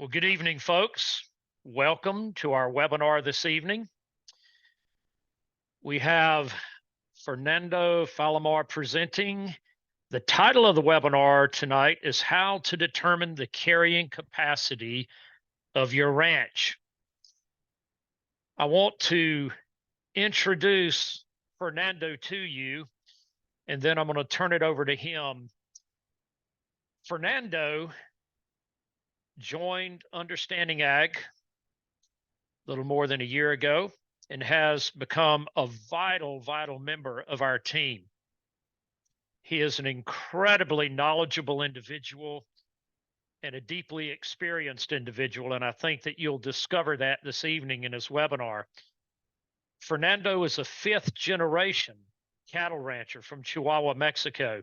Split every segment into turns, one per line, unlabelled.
Well, good evening, folks. Welcome to our webinar this evening. We have Fernando Falomir presenting. The title of the webinar tonight is How to Determine the Carrying Capacity of Your Ranch. I want to introduce Fernando to you, and then I'm going to turn it over to him. Fernando joined Understanding Ag a little more than a year ago and has become a vital member of our team. He is an incredibly knowledgeable individual and a deeply experienced individual, and I think that you'll discover that this evening in his webinar. Fernando is a fifth-generation cattle rancher from Chihuahua, Mexico,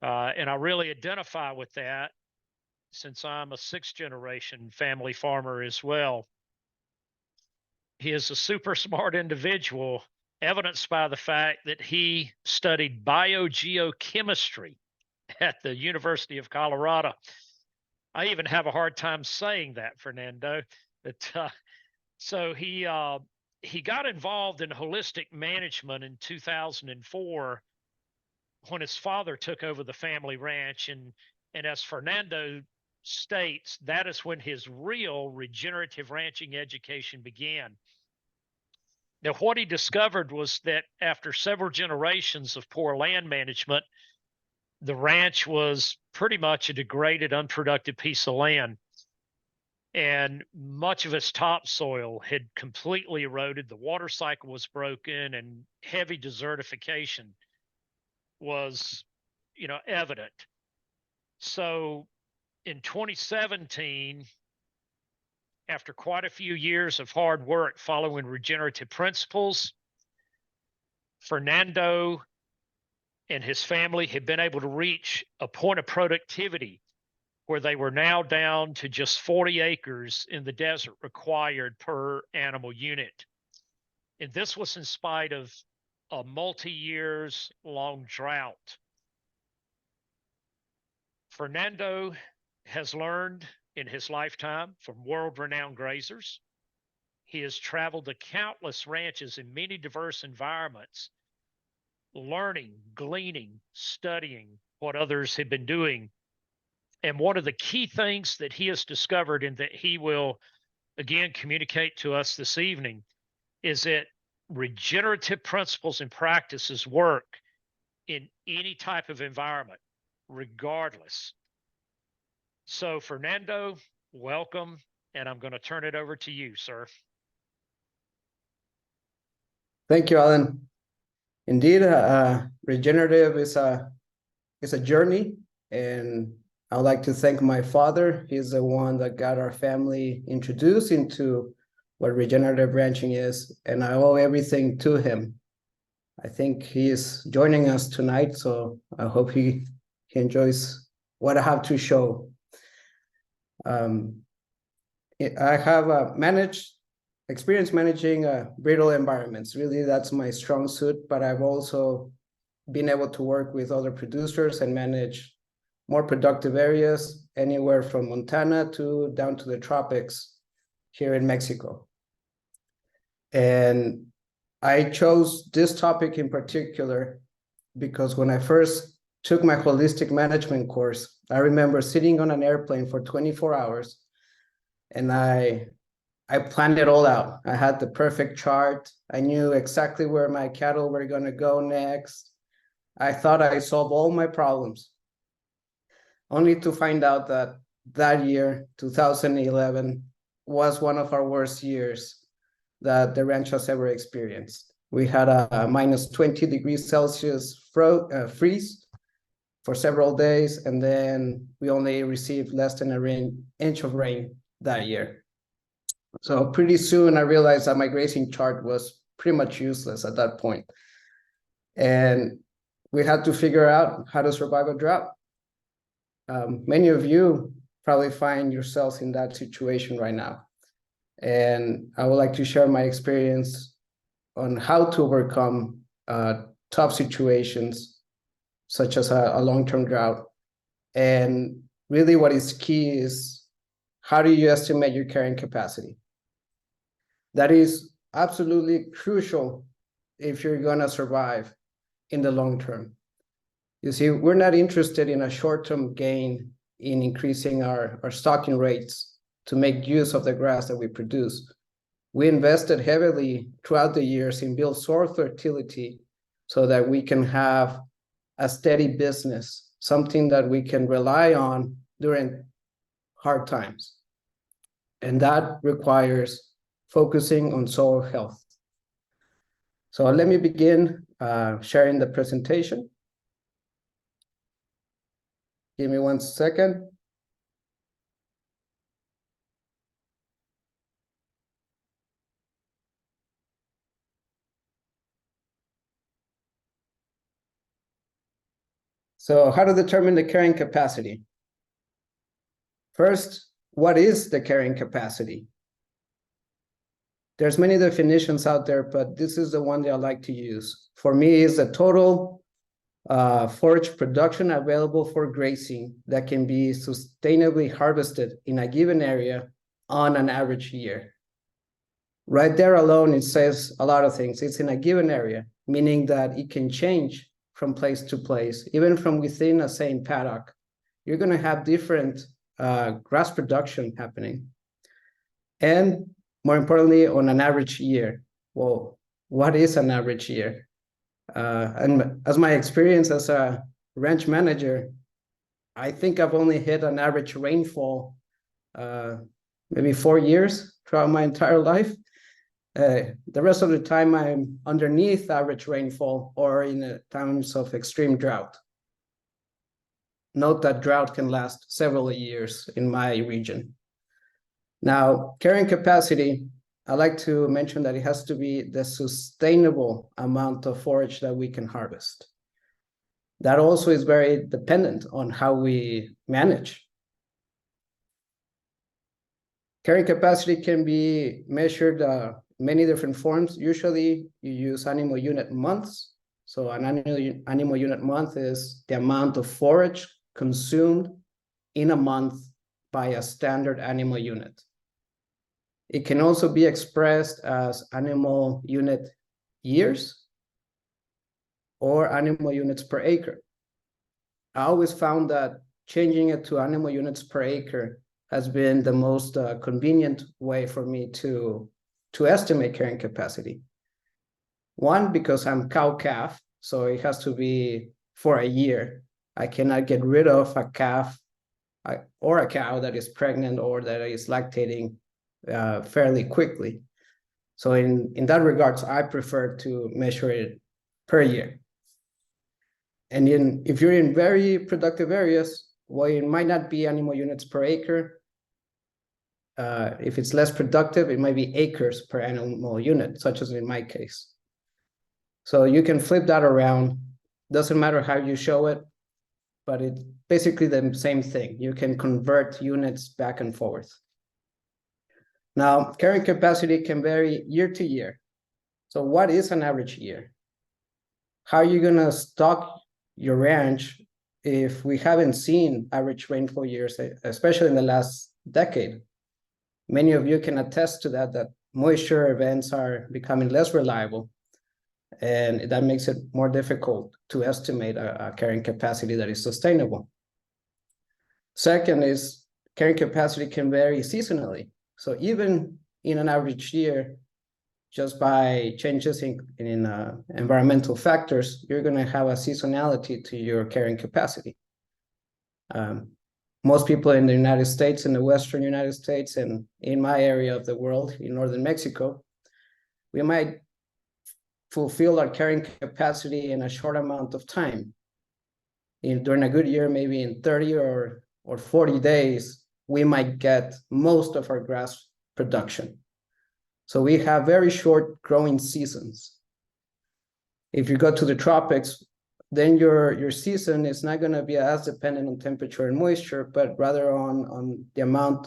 and I really identify with that since I'm a sixth-generation family farmer as well. He is a super smart individual, evidenced by the fact that he studied biogeochemistry at the University of Colorado. I even have a hard time saying that, Fernando. But so he got involved in holistic management in 2004 when his father took over the family ranch, and as Fernando states, that is when his real regenerative ranching education began. Now, what he discovered was that after several generations of poor land management, the ranch was pretty much a degraded, unproductive piece of land. And much of its topsoil had completely eroded. The water cycle was broken, and heavy desertification was, evident. So in 2017, after quite a few years of hard work following regenerative principles, Fernando and his family had been able to reach a point of productivity where they were now down to just 40 acres in the desert required per animal unit. And this was in spite of a multi-years long drought. Fernando has learned in his lifetime from world-renowned grazers. He has traveled to countless ranches in many diverse environments, learning, gleaning, studying what others have been doing. And one of the key things that he has discovered and that he will, again, communicate to us this evening is that regenerative principles and practices work in any type of environment, regardless. So, Fernando, welcome, and I'm going to turn it over to you, sir.
Thank you, Alan. Indeed, regenerative is a journey, and I would like to thank my father. He's the one that got our family introduced into what regenerative ranching is, and I owe everything to him. I think he is joining us tonight, so I hope he enjoys what I have to show. I have experience managing brittle environments. Really, that's my strong suit, but I've also been able to work with other producers and manage more productive areas, anywhere from Montana to down to the tropics here in Mexico. And I chose this topic in particular because when I first took my holistic management course, I remember sitting on an airplane for 24 hours, and I planned it all out. I had the perfect chart. I knew exactly where my cattle were going to go next. I thought I solved all my problems, only to find out that that year, 2011, was one of our worst years that the ranch has ever experienced. We had a minus 20 degrees Celsius freeze for several days, and then we only received less than an inch of rain that year. So pretty soon I realized that my grazing chart was pretty much useless at that point. And we had to figure out how to survive a drought. Many of you probably find yourselves in that situation right now. And I would like to share my experience on how to overcome tough situations, such as a long-term drought. And really what is key is how do you estimate your carrying capacity? That is absolutely crucial if you're going to survive in the long term. You see, we're not interested in a short-term gain in increasing our stocking rates to make use of the grass that we produce. We invested heavily throughout the years in build soil fertility so that we can have a steady business, something that we can rely on during hard times. And that requires focusing on soil health. So let me begin sharing the presentation. Give me 1 second. So how to determine the carrying capacity? First, what is the carrying capacity? There's many definitions out there, but this is the one that I like to use. For me, is the total forage production available for grazing that can be sustainably harvested in a given area on an average year. Right there alone, it says a lot of things. It's in a given area, meaning that it can change from place to place, even from within a same paddock. You're going to have different grass production happening. And more importantly, on an average year. Well, what is an average year? And as my experience as a ranch manager, I think I've only hit an average rainfall maybe 4 years throughout my entire life. The rest of the time I'm underneath average rainfall or in times of extreme drought. Note that drought can last several years in my region. Now, carrying capacity, I like to mention that it has to be the sustainable amount of forage that we can harvest. That also is very dependent on how we manage. Carrying capacity can be measured many different forms. Usually you use animal unit months. So an animal unit month is the amount of forage consumed in a month by a standard animal unit. It can also be expressed as animal unit years or animal units per acre. I always found that changing it to animal units per acre has been the most convenient way for me to estimate carrying capacity. One, because I'm cow-calf, so it has to be for a year. I cannot get rid of a calf or a cow that is pregnant or that is lactating fairly quickly. So in that regards, I prefer to measure it per year. And if you're in very productive areas, well, it might not be animal units per acre. If it's less productive, it might be acres per animal unit, such as in my case. So you can flip that around. Doesn't matter how you show it, but it's basically the same thing. You can convert units back and forth. Now, carrying capacity can vary year to year. So what is an average year? How are you going to stock your ranch if we haven't seen average rainfall years, especially in the last decade? Many of you can attest to that moisture events are becoming less reliable, and that makes it more difficult to estimate a carrying capacity that is sustainable. Second is carrying capacity can vary seasonally. So even in an average year, just by changes in environmental factors, you're going to have a seasonality to your carrying capacity. Most people in the United States, in the Western United States, and in my area of the world, in Northern Mexico, we might fulfill our carrying capacity in a short amount of time. During a good year, maybe in 30 or 40 days, we might get most of our grass production. So we have very short growing seasons. If you go to the tropics, then your season is not going to be as dependent on temperature and moisture, but rather on the amount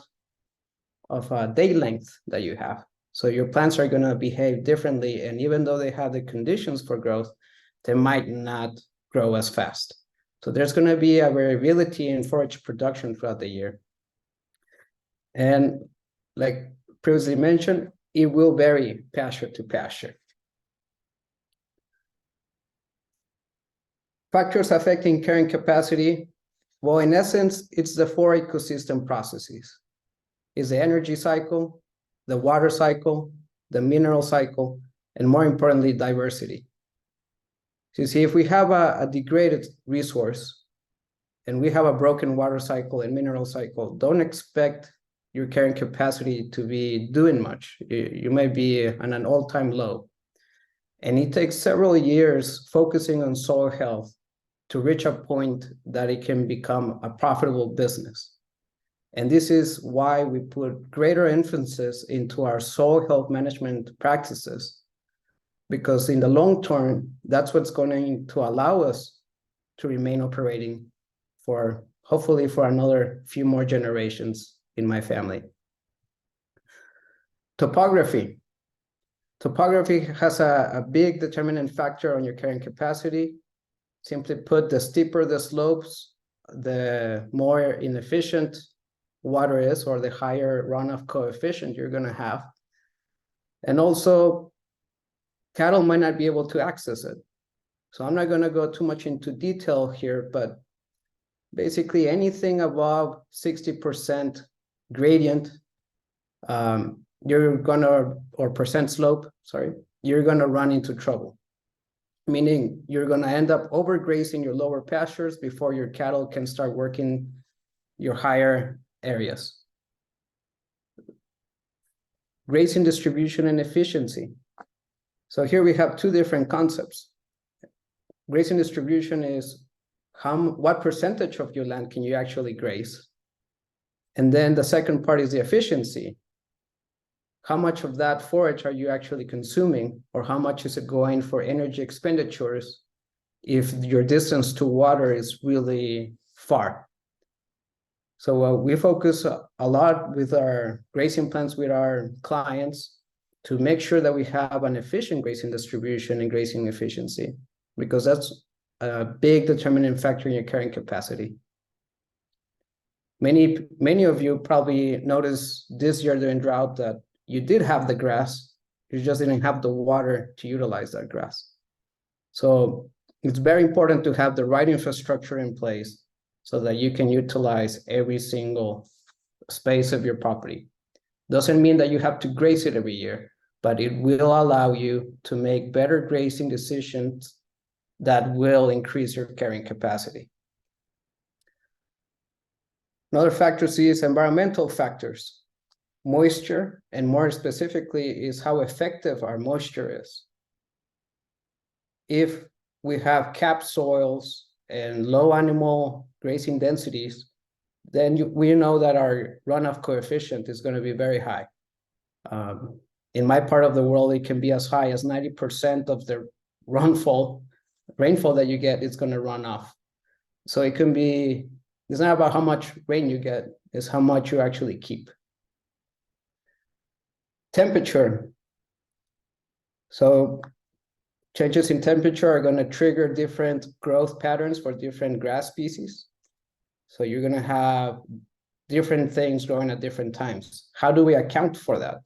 of day length that you have. So your plants are going to behave differently, and even though they have the conditions for growth, they might not grow as fast. So there's going to be a variability in forage production throughout the year. And like previously mentioned, it will vary pasture to pasture. Factors affecting carrying capacity. Well, in essence, it's the four ecosystem processes. It's the energy cycle, the water cycle, the mineral cycle, and more importantly, diversity. So you see, if we have a degraded resource and we have a broken water cycle and mineral cycle, don't expect your carrying capacity to be doing much. You may be on an all-time low. And it takes several years focusing on soil health to reach a point that it can become a profitable business. And this is why we put greater emphasis into our soil health management practices, because in the long term, that's what's going to allow us to remain operating for hopefully for another few more generations in my family. Topography. Topography has a big determinant factor on your carrying capacity. Simply put, the steeper the slopes, the more inefficient water is, or the higher runoff coefficient you're going to have. And also, cattle might not be able to access it. So I'm not going to go too much into detail here, but basically anything above 60% gradient, you're going to, or percent slope, sorry, you're going to run into trouble. Meaning you're going to end up overgrazing your lower pastures before your cattle can start working your higher areas. Grazing distribution and efficiency. So here we have two different concepts. Grazing distribution is what percentage of your land can you actually graze? And then the second part is the efficiency. How much of that forage are you actually consuming, or how much is it going for energy expenditures if your distance to water is really far? So we focus a lot with our grazing plans with our clients to make sure that we have an efficient grazing distribution and grazing efficiency, because that's a big determining factor in your carrying capacity. Many of you probably noticed this year during drought that you did have the grass, you just didn't have the water to utilize that grass. So it's very important to have the right infrastructure in place so that you can utilize every single space of your property. Doesn't mean that you have to graze it every year, but it will allow you to make better grazing decisions that will increase your carrying capacity. Another factor is environmental factors. Moisture, and more specifically, is how effective our moisture is. If we have capped soils and low animal grazing densities, then we know that our runoff coefficient is going to be very high. In my part of the world, it can be as high as 90% of the rainfall that you get is going to run off. So it can be, it's not about how much rain you get, it's how much you actually keep. Temperature. So changes in temperature are going to trigger different growth patterns for different grass species. So you're going to have different things growing at different times. How do we account for that?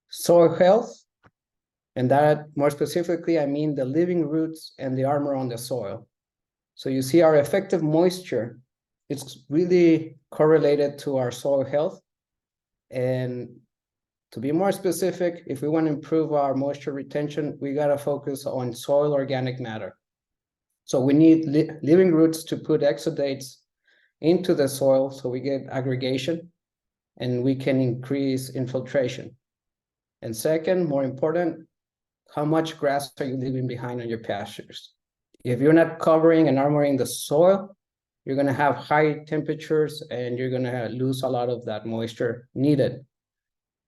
Soil health, and that more specifically, I mean the living roots and the armor on the soil. So you see our effective moisture, it's really correlated to our soil health. And to be more specific, if we want to improve our moisture retention, we got to focus on soil organic matter. So we need living roots to put exudates into the soil so we get aggregation and we can increase infiltration. And second, more important, how much grass are you leaving behind on your pastures? If you're not covering and armoring the soil, you're going to have high temperatures and you're going to lose a lot of that moisture needed.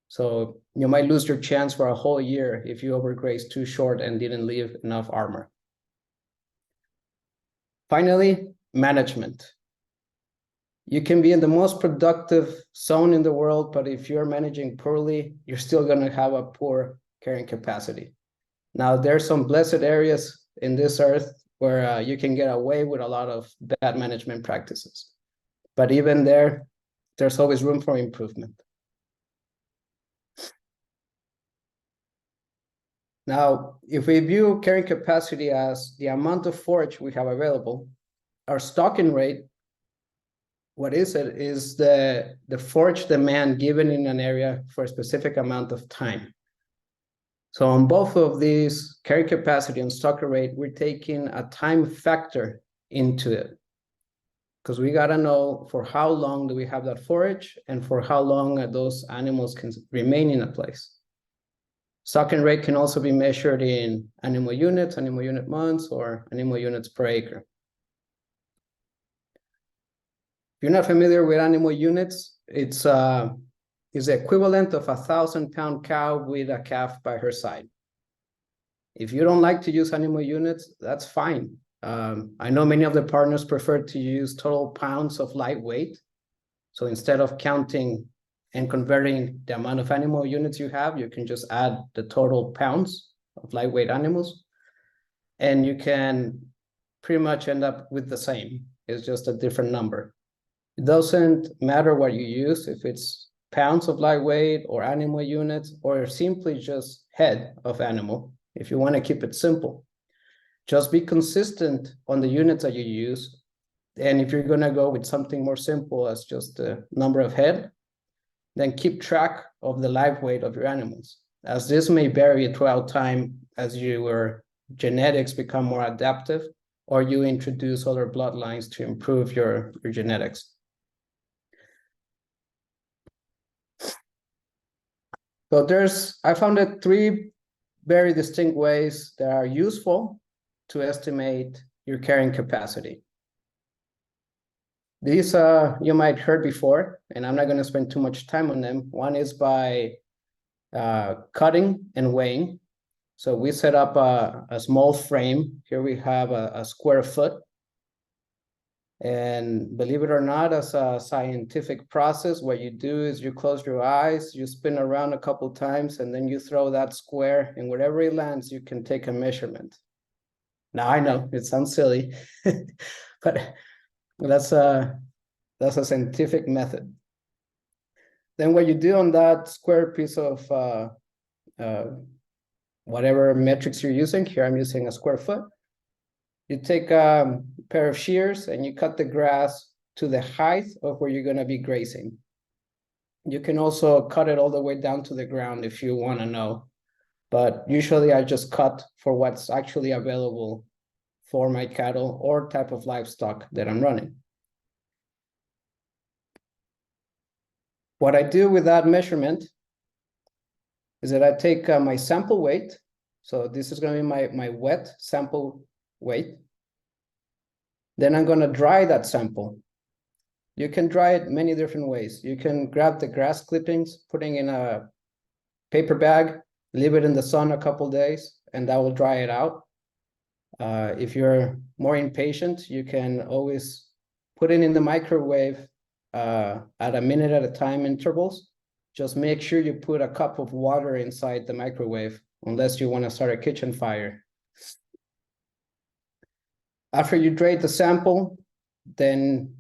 So you might lose your chance for a whole year if you overgrazed too short and didn't leave enough armor. Finally, management. You can be in the most productive zone in the world, but if you're managing poorly, you're still going to have a poor carrying capacity. Now, there's some blessed areas in this earth where you can get away with a lot of bad management practices. But even there, there's always room for improvement. Now, if we view carrying capacity as the amount of forage we have available, our stocking rate, what is it? Is the forage demand given in an area for a specific amount of time. So on both of these, carrying capacity and stocking rate, we're taking a time factor into it, because we gotta know for how long do we have that forage and for how long those animals can remain in a place. Stocking rate can also be measured in animal units, animal unit months, or animal units per acre. If you're not familiar with animal units, it's the equivalent of a 1,000-pound cow with a calf by her side. If you don't like to use animal units, that's fine. I know many of the partners prefer to use total pounds of light weight. So instead of counting and converting the amount of animal units you have, you can just add the total pounds of lightweight animals, and you can pretty much end up with the same. It's just a different number. It doesn't matter what you use, if it's pounds of lightweight or animal units, or simply just head of animal, if you want to keep it simple. Just be consistent on the units that you use. And if you're going to go with something more simple as just the number of head, then keep track of the live weight of your animals, as this may vary throughout time as your genetics become more adaptive or you introduce other bloodlines to improve your genetics. So I found it 3 very distinct ways that are useful to estimate your carrying capacity. These you might heard before, and I'm not going to spend too much time on them. One is by cutting and weighing. So we set up a small frame. Here we have a square foot. And believe it or not, as a scientific process, what you do is you close your eyes, you spin around a couple times, and then you throw that square, and wherever it lands, you can take a measurement. Now, I know it sounds silly, but that's a scientific method. Then what you do on that square piece of whatever metrics you're using, here I'm using a square foot, you take a pair of shears and you cut the grass to the height of where you're going to be grazing. You can also cut it all the way down to the ground if you want to know, but usually I just cut for what's actually available for my cattle or type of livestock that I'm running. What I do with that measurement is that I take my sample weight. So this is going to be my wet sample weight. Then I'm going to dry that sample. You can dry it many different ways. You can grab the grass clippings, putting in a paper bag, leave it in the sun a couple days, and that will dry it out. If you're more impatient, you can always put it in the microwave at a minute at a time intervals. Just make sure you put a cup of water inside the microwave, unless you want to start a kitchen fire. After you dry the sample, then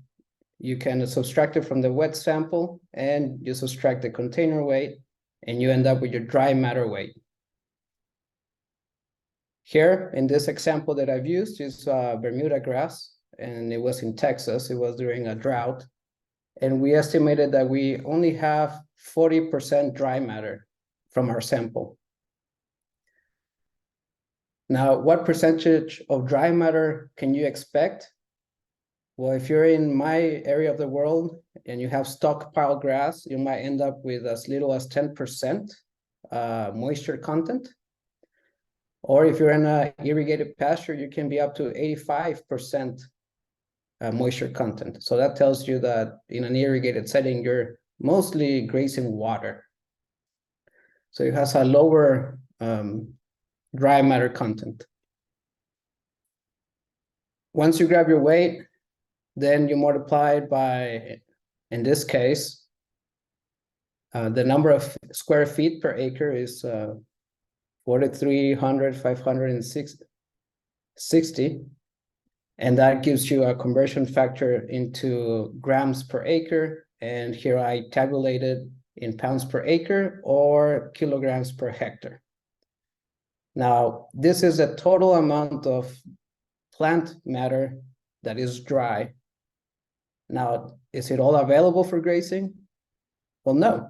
you can subtract it from the wet sample, and you subtract the container weight, and you end up with your dry matter weight. Here, in this example that I've used, is Bermuda grass, and it was in Texas. It was during a drought. And we estimated that we only have 40% dry matter from our sample. Now, what percentage of dry matter can you expect? Well, if you're in my area of the world and you have stockpile grass, you might end up with as little as 10% moisture content. Or if you're in an irrigated pasture, you can be up to 85% moisture content. So that tells you that in an irrigated setting, you're mostly grazing water. So it has a lower dry matter content. Once you grab your weight, then you multiply it by, in this case, the number of square feet per acre is 4,300, 560. And that gives you a conversion factor into grams per acre And here I tabulated in pounds per acre or kilograms per hectare. Now, this is a total amount of plant matter that is dry. Now, is it all available for grazing? Well, no.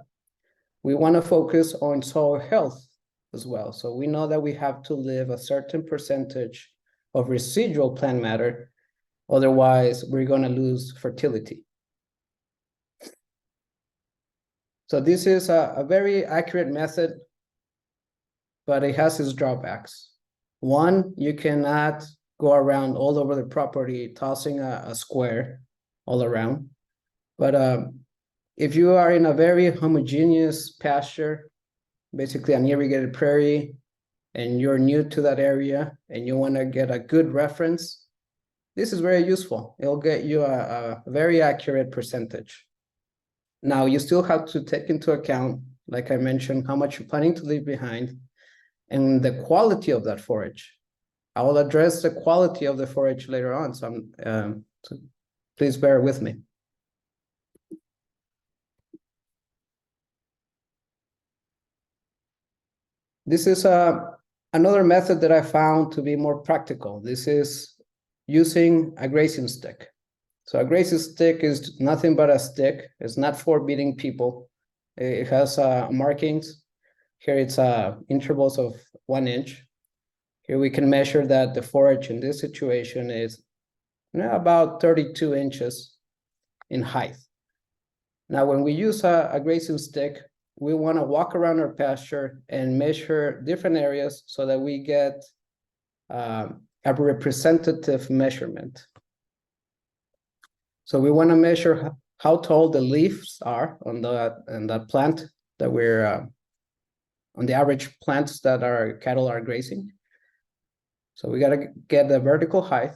We want to focus on soil health as well. So we know that we have to leave a certain percentage of residual plant matter, otherwise we're going to lose fertility. So this is a very accurate method, but it has its drawbacks. One, you cannot go around all over the property tossing a square all around. But if you are in a very homogeneous pasture, basically an irrigated prairie, and you're new to that area and you want to get a good reference, this is very useful. It'll get you a very accurate percentage. Now, you still have to take into account, like I mentioned, how much you're planning to leave behind and the quality of that forage. I will address the quality of the forage later on, so please bear with me. This is another method that I found to be more practical. This is using a grazing stick. So a grazing stick is nothing but a stick. It's not for beating people. It has markings. Here it's intervals of 1 inch. Here we can measure that the forage in this situation is about 32 inches in height. Now, when we use a grazing stick, we want to walk around our pasture and measure different areas so that we get a representative measurement. So we want to measure how tall the leaves are on that plant that we're on the average plants that our cattle are grazing. So we got to get the vertical height.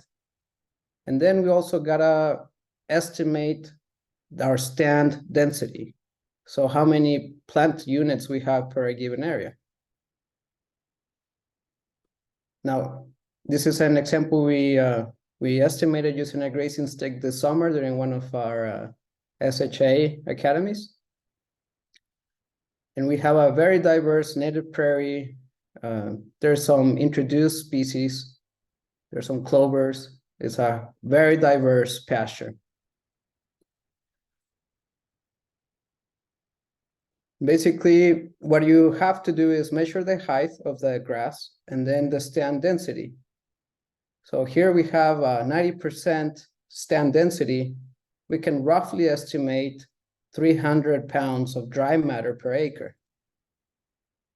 And then we also got to estimate our stand density. So how many plant units we have per given area. Now, this is an example we estimated using a grazing stick this summer during one of our SHA academies. And we have a very diverse native prairie. There's some introduced species. There's some clovers. It's a very diverse pasture. Basically, what you have to do is measure the height of the grass and then the stand density. So here we have 90% stand density. We can roughly estimate 300 pounds of dry matter per acre.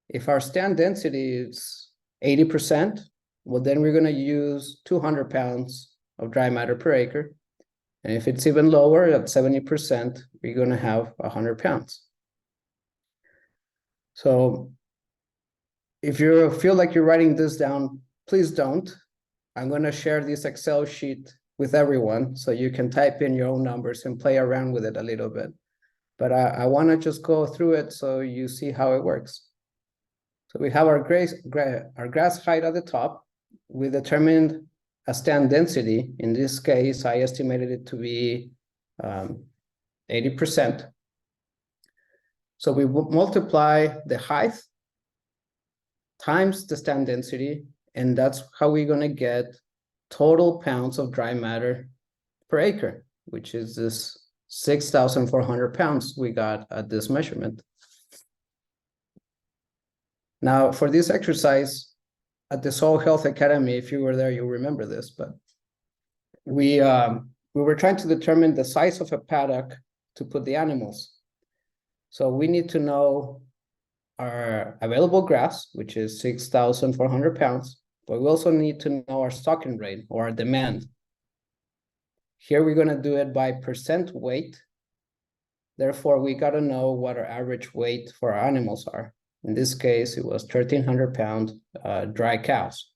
If our stand density is 80%, well, then we're going to use 200 pounds of dry matter per acre. And if it's even lower, at 70%, we're going to have 100 pounds. So if you feel like you're writing this down, please don't. I'm going to share this Excel sheet with everyone so you can type in your own numbers and play around with it a little bit. But I want to just go through it so you see how it works. So we have our grass height at the top. We determined a stand density. In this case, I estimated it to be 80%. So we multiply the height times the stand density, and that's how we're going to get total pounds of dry matter per acre, which is this 6,400 pounds we got at this measurement. Now, for this exercise at the Soil Health Academy, if you were there, you'll remember this, but we were trying to determine the size of a paddock to put the animals. So we need to know our available grass, which is 6,400 pounds, but we also need to know our stocking rate or our demand. Here we're going to do it by percent weight. Therefore, we got to know what our average weight for our animals are. In this case, it was 1,300 pound dry cows.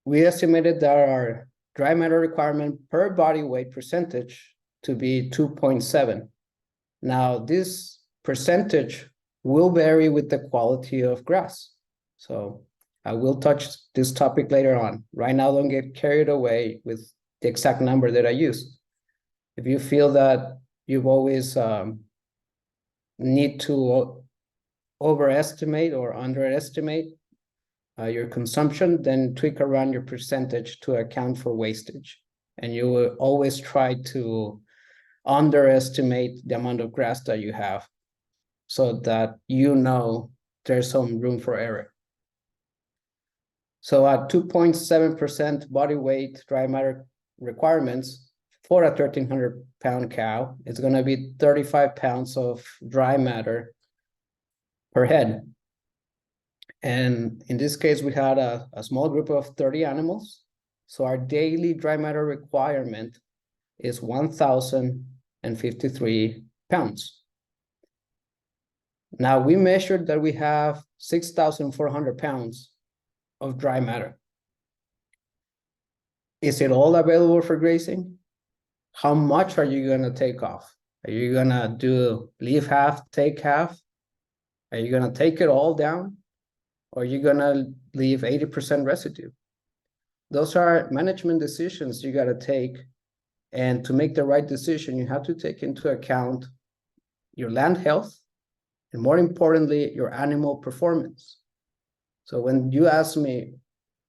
We estimated that our dry matter requirement per body weight percentage to be 2.7. Now, this percentage will vary with the quality of grass. So I will touch this topic later on. Right now, don't get carried away with the exact number that I used. If you feel that you've always need to overestimate or underestimate your consumption, then tweak around your percentage to account for wastage. And you will always try to underestimate the amount of grass that you have so that you know there's some room for error. So at 2.7% body weight dry matter requirements for a 1,300-pound cow, it's going to be 35 pounds of dry matter per head. And in this case, we had a small group of 30 animals. So our daily dry matter requirement is 1,053 pounds. Now we measured that we have 6,400 pounds of dry matter. Is it all available for grazing? How much are you going to take off? Are you going to leave half, take half? Are you going to take it all down? Or are you going to leave 80% residue? Those are management decisions you got to take. And to make the right decision, you have to take into account your land health, and more importantly, your animal performance. So when you ask me,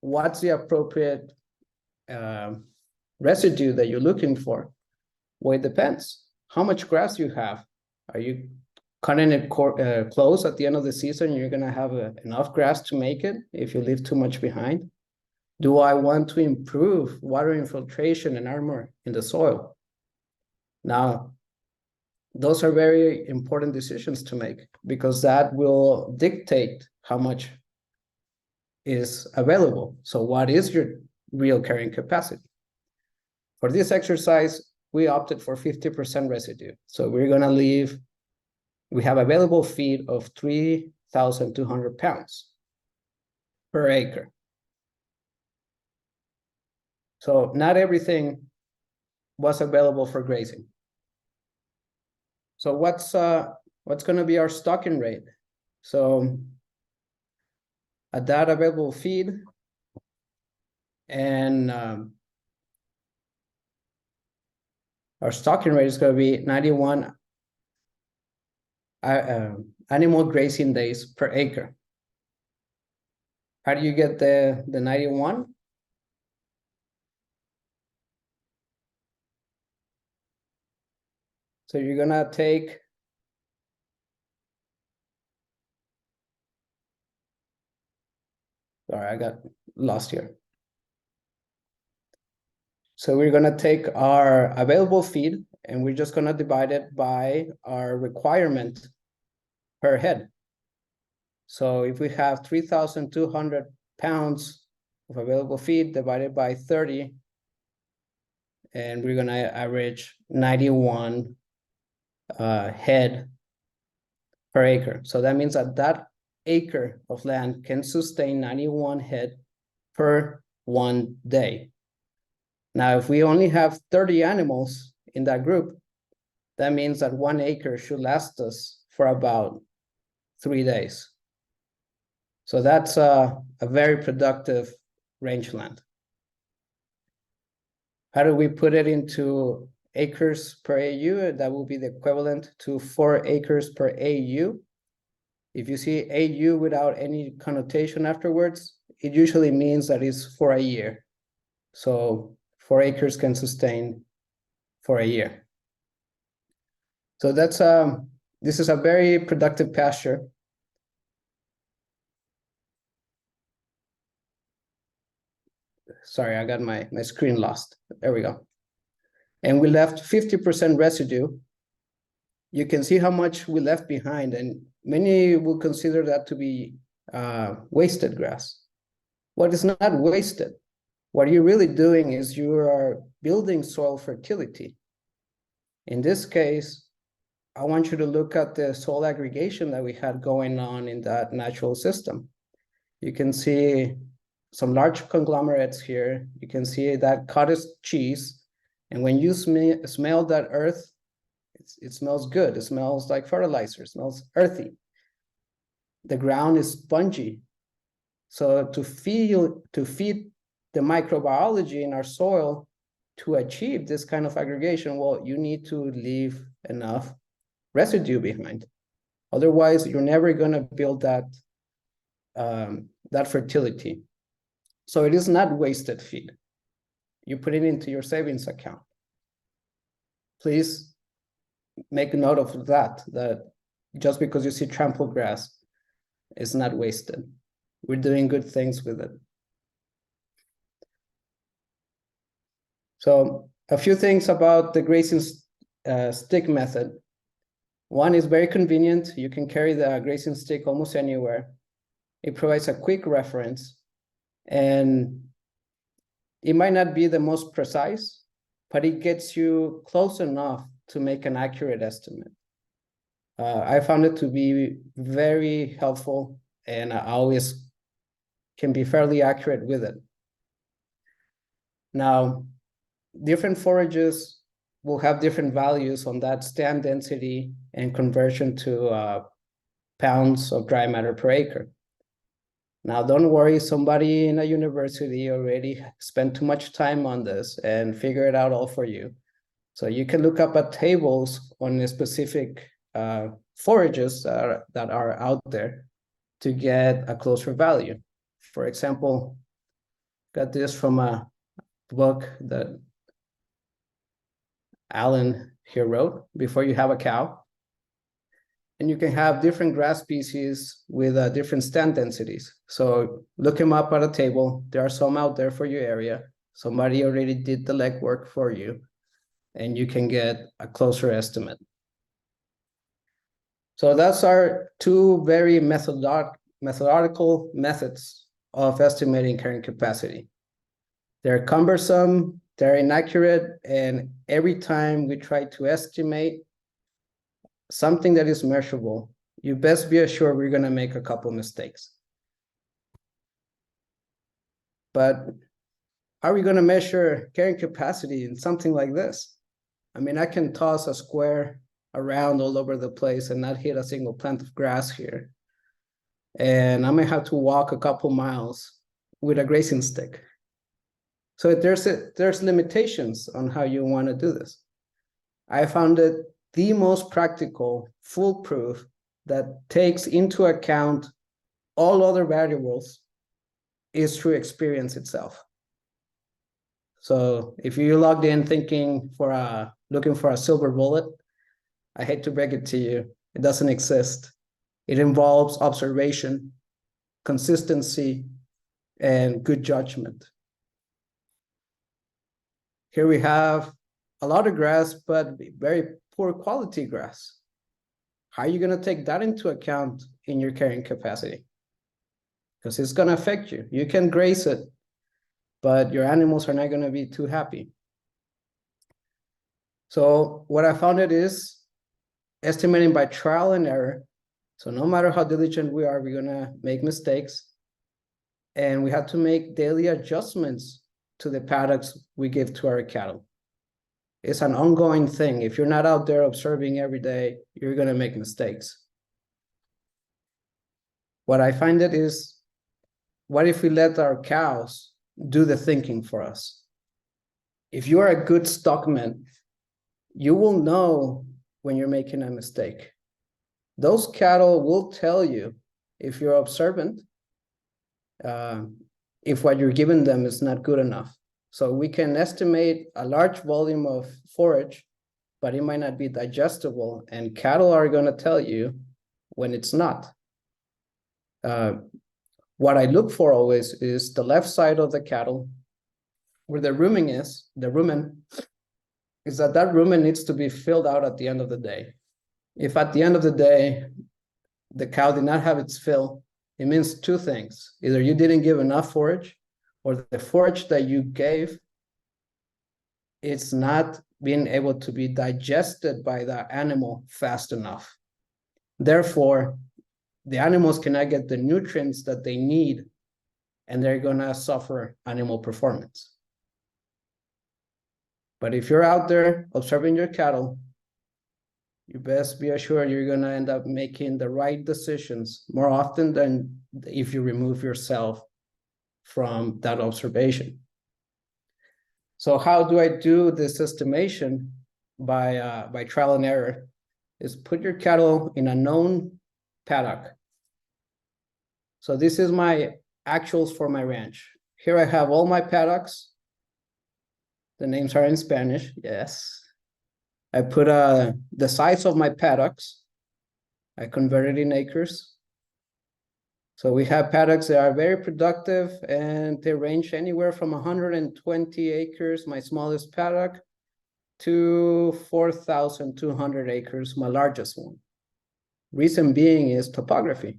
what's the appropriate residue that you're looking for? Well, it depends. How much grass you have? Are you cutting it close at the end of the season? You're going to have enough grass to make it if you leave too much behind. Do I want to improve water infiltration and armor in the soil? Now, those are very important decisions to make because that will dictate how much is available. So what is your real carrying capacity? For this exercise, we opted for 50% residue. So we're going to leave, we have available feed of 3,200 pounds per acre. So not everything was available for grazing. So what's going to be our stocking rate? So at that available feed and our stocking rate is going to be 91 animal grazing days per acre. How do you get the 91? So you're gonna take sorry, I got lost here. So we're gonna take our available feed and we're just gonna divide it by our requirement per head. So if we have 3,200 pounds of available feed divided by 30, and we're gonna average 91 head per acre. So that means that that acre of land can sustain 91 head per 1 day. Now, if we only have 30 animals in that group, that means that 1 acre should last us for about 3 days. So that's a very productive rangeland. How do we put it into acres per AU? That will be the equivalent to 4 acres per AU. If you see AU without any connotation afterwards, it usually means that it's for a year. So 4 acres can sustain for a year. So that's this is a very productive pasture. Sorry, I got my screen lost. There we go. And we left 50% residue. You can see how much we left behind, and many will consider that to be wasted grass. What is not wasted? What you're really doing is you are building soil fertility. In this case, I want you to look at the soil aggregation that we had going on in that natural system. You can see some large conglomerates here. You can see that cottage cheese. And when you smell that earth, it smells good. It smells like fertilizer. It smells earthy. The ground is spongy. So to feed the microbiology in our soil, to achieve this kind of aggregation, well, you need to leave enough residue behind. Otherwise, you're never going to build that fertility. So it is not wasted feed. You put it into your savings account. Please make note of that just because you see trampled grass, it's not wasted. We're doing good things with it. So a few things about the grazing stick method. One is very convenient. You can carry the grazing stick almost anywhere. It provides a quick reference, and it might not be the most precise, but it gets you close enough to make an accurate estimate. I found it to be very helpful, and I always can be fairly accurate with it. Now, different forages will have different values on that stand density and conversion to pounds of dry matter per acre. Now, don't worry, somebody in a university already spent too much time on this and figure it out all for you. So you can look up at tables on the specific forages that are out there to get a closer value. For example, got this from a book that Alan here wrote, Before You Have a Cow. And you can have different grass species with different stand densities. So look them up at a table. There are some out there for your area. Somebody already did the legwork for you, and you can get a closer estimate. So that's our two very methodological methods of estimating carrying capacity. They're cumbersome, they're inaccurate, and every time we try to estimate something that is measurable, you best be assured we're going to make a couple mistakes. But are we going to measure carrying capacity in something like this? I mean, I can toss a square around all over the place and not hit a single plant of grass here. And I may have to walk a couple miles with a grazing stick. So there's limitations on how you want to do this. I found it the most practical, foolproof, that takes into account all other variables is through experience itself. So if you logged in thinking looking for a silver bullet, I hate to break it to you, it doesn't exist. It involves observation, consistency, and good judgment. Here we have a lot of grass, but very poor quality grass. How are you going to take that into account in your carrying capacity? Because it's going to affect you. You can graze it, but your animals are not going to be too happy. So what I found it is estimating by trial and error. So no matter how diligent we are, we're going to make mistakes. And we have to make daily adjustments to the paddocks we give to our cattle. It's an ongoing thing. If you're not out there observing every day, you're going to make mistakes. What I find it is, what if we let our cows do the thinking for us? If you are a good stockman, you will know when you're making a mistake. Those cattle will tell you if you're observant, if what you're giving them is not good enough. So we can estimate a large volume of forage, but it might not be digestible, and cattle are going to tell you when it's not. What I look for always is the left side of the cattle, where the rumen is, that rumen needs to be filled out at the end of the day. If at the end of the day, the cow did not have its fill, it means two things. Either you didn't give enough forage, or the forage that you gave, it's not being able to be digested by the animal fast enough. Therefore, the animals cannot get the nutrients that they need, and they're going to suffer animal performance. But if you're out there observing your cattle, you best be assured you're going to end up making the right decisions more often than if you remove yourself from that observation. So how do I do this estimation? By trial and error, is put your cattle in a known paddock. So this is my actuals for my ranch. Here I have all my paddocks. The names are in Spanish, yes. I put the size of my paddocks. I converted in acres. So we have paddocks that are very productive and they range anywhere from 120 acres, my smallest paddock, to 4,200 acres, my largest one. Reason being is topography.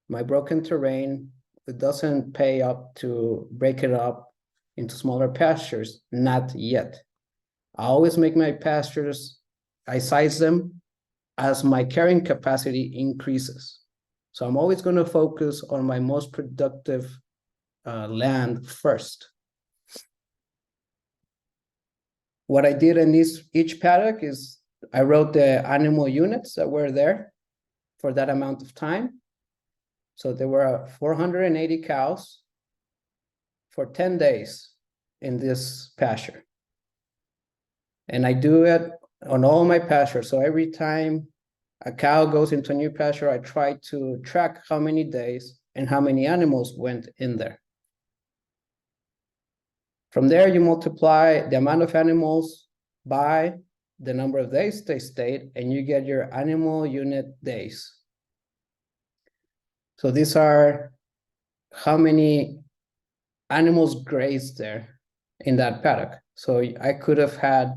My broken terrain, it doesn't pay up to break it up into smaller pastures, not yet. I always make my pastures, I size them as my carrying capacity increases. So I'm always going to focus on my most productive land first. What I did in each paddock is I wrote the animal units that were there for that amount of time. So there were 480 cows for 10 days in this pasture. And I do it on all my pastures. So every time a cow goes into a new pasture, I try to track how many days and how many animals went in there. From there, you multiply the amount of animals by the number of days they stayed, and you get your animal unit days. So these are how many animals grazed there in that paddock. So I could have had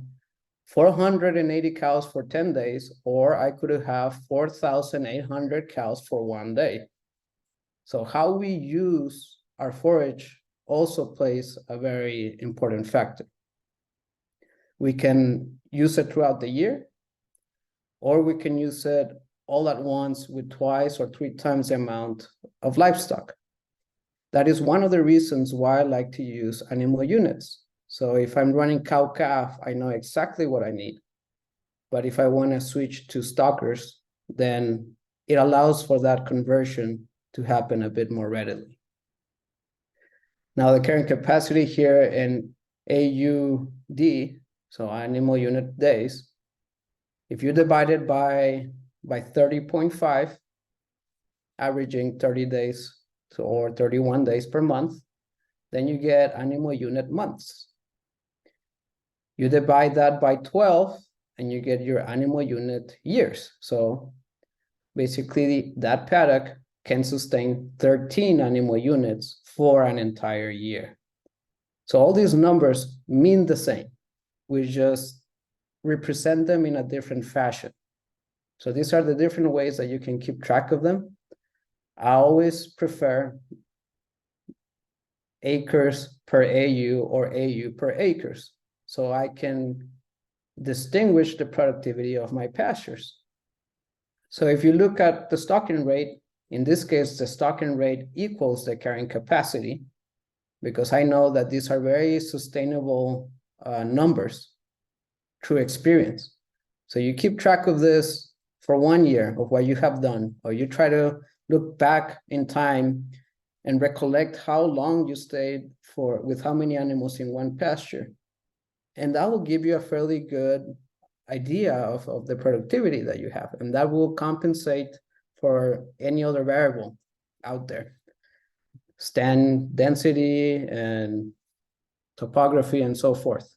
480 cows for 10 days, or I could have 4,800 cows for 1 day. So how we use our forage also plays a very important factor. We can use it throughout the year, or we can use it all at once with 2 or 3 times the amount of livestock. That is one of the reasons why I like to use animal units. So if I'm running cow-calf, I know exactly what I need. But if I want to switch to stockers, then it allows for that conversion to happen a bit more readily. Now the carrying capacity here in AUD, so animal unit days, if you divide it by 30.5, averaging 30 days or 31 days per month, then you get animal unit months. You divide that by 12 and you get your animal unit years. So basically that paddock can sustain 13 animal units for an entire year. So all these numbers mean the same. We just represent them in a different fashion. So these are the different ways that you can keep track of them. I always prefer acres per AU or AU per acres, so I can distinguish the productivity of my pastures. So if you look at the stocking rate, in this case, the stocking rate equals the carrying capacity, because I know that these are very sustainable numbers through experience. So you keep track of this for 1 year of what you have done, or you try to look back in time and recollect how long you stayed with how many animals in one pasture. And that will give you a fairly good idea of the productivity that you have. And that will compensate for any other variable out there. Stand density and topography and so forth.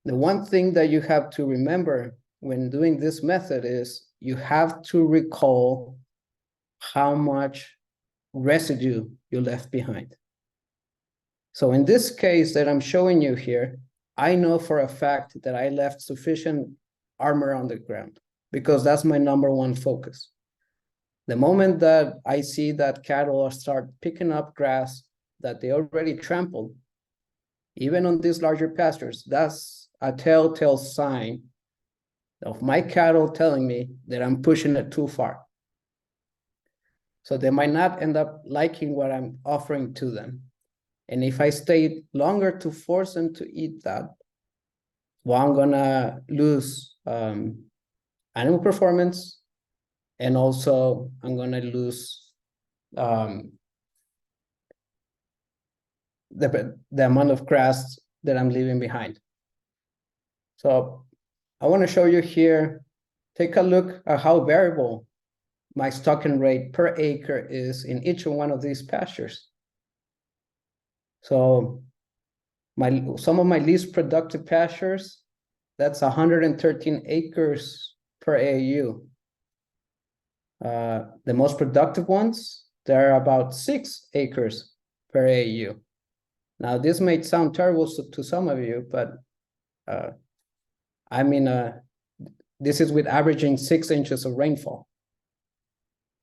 The one thing that you have to remember when doing this method is you have to recall how much residue you left behind. So in this case that I'm showing you here, I know for a fact that I left sufficient armor on the ground because that's my #1 focus. The moment that I see that cattle start picking up grass that they already trampled, even on these larger pastures, that's a telltale sign of my cattle telling me that I'm pushing it too far. So they might not end up liking what I'm offering to them. And if I stay longer to force them to eat that, well, I'm gonna lose animal performance, and also I'm gonna lose the amount of grass that I'm leaving behind. So I want to show you here, take a look at how variable my stocking rate per acre is in each one of these pastures. So some of my least productive pastures, that's 113 acres per AAU. The most productive ones, they're about 6 acres per AAU. Now, this may sound terrible to some of you, but this is with averaging 6 inches of rainfall.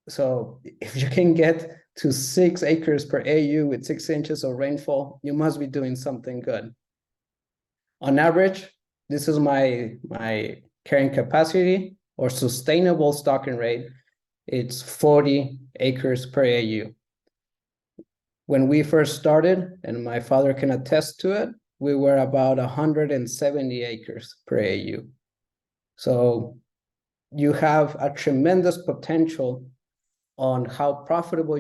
So if you can get to 6 acres per AU with 6 inches of rainfall, you must be doing something good. On average, this is my carrying capacity or sustainable stocking rate. It's 40 acres per AU. When we first started, and my father can attest to it, we were about 170 acres per AU. So you have a tremendous potential on how profitable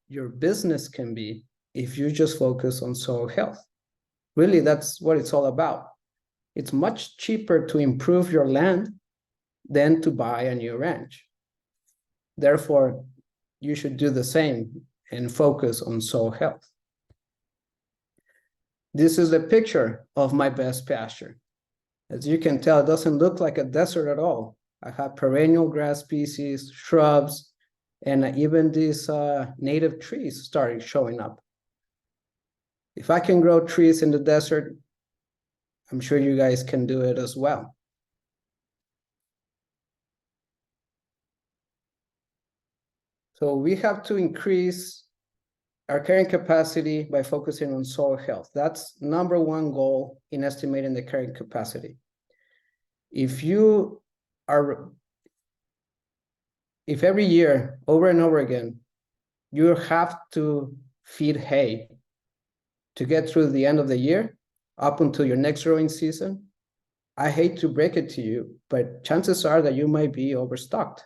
your business can be if you just focus on soil health. Really, that's what it's all about. It's much cheaper to improve your land than to buy a new ranch. Therefore, you should do the same and focus on soil health. This is a picture of my best pasture. As you can tell, it doesn't look like a desert at all. I have perennial grass species, shrubs, and even these native trees started showing up. If I can grow trees in the desert, I'm sure you guys can do it as well. So we have to increase our carrying capacity by focusing on soil health. That's number one goal in estimating the carrying capacity. If every year, over and over again, you have to feed hay to get through the end of the year, up until your next growing season, I hate to break it to you, but chances are that you might be overstocked.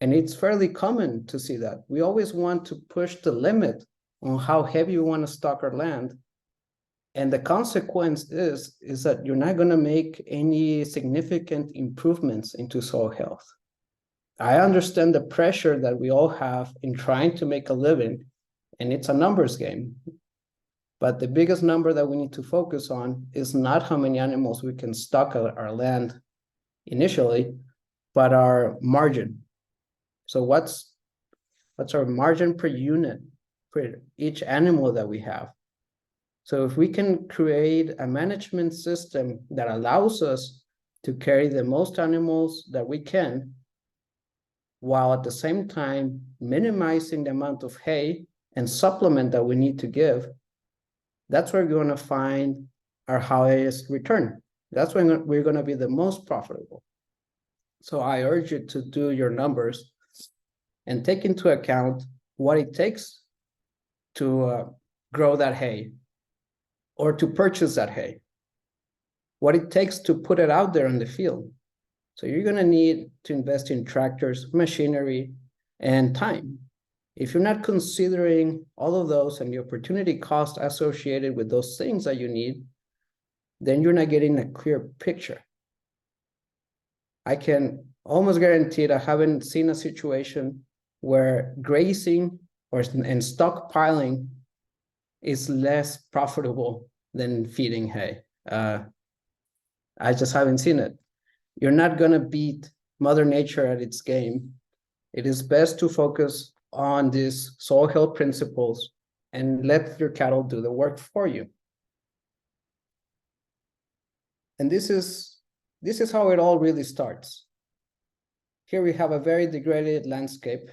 And it's fairly common to see that. We always want to push the limit on how heavy we want to stock our land. And the consequence is that you're not going to make any significant improvements into soil health. I understand the pressure that we all have in trying to make a living, and it's a numbers game. But the biggest number that we need to focus on is not how many animals we can stock our land initially, but our margin. So what's our margin per unit for each animal that we have? So if we can create a management system that allows us to carry the most animals that we can, while at the same time minimizing the amount of hay and supplement that we need to give, that's where we're going to find our highest return. That's when we're going to be the most profitable. So I urge you to do your numbers and take into account what it takes to grow that hay or to purchase that hay, what it takes to put it out there in the field. So you're going to need to invest in tractors, machinery, and time. If you're not considering all of those and the opportunity cost associated with those things that you need, then you're not getting a clear picture. I can almost guarantee that I haven't seen a situation where grazing and stockpiling is less profitable than feeding hay. I just haven't seen it. You're not going to beat Mother Nature at its game. It is best to focus on these soil health principles and let your cattle do the work for you. And this is how it all really starts. Here we have a very degraded landscape.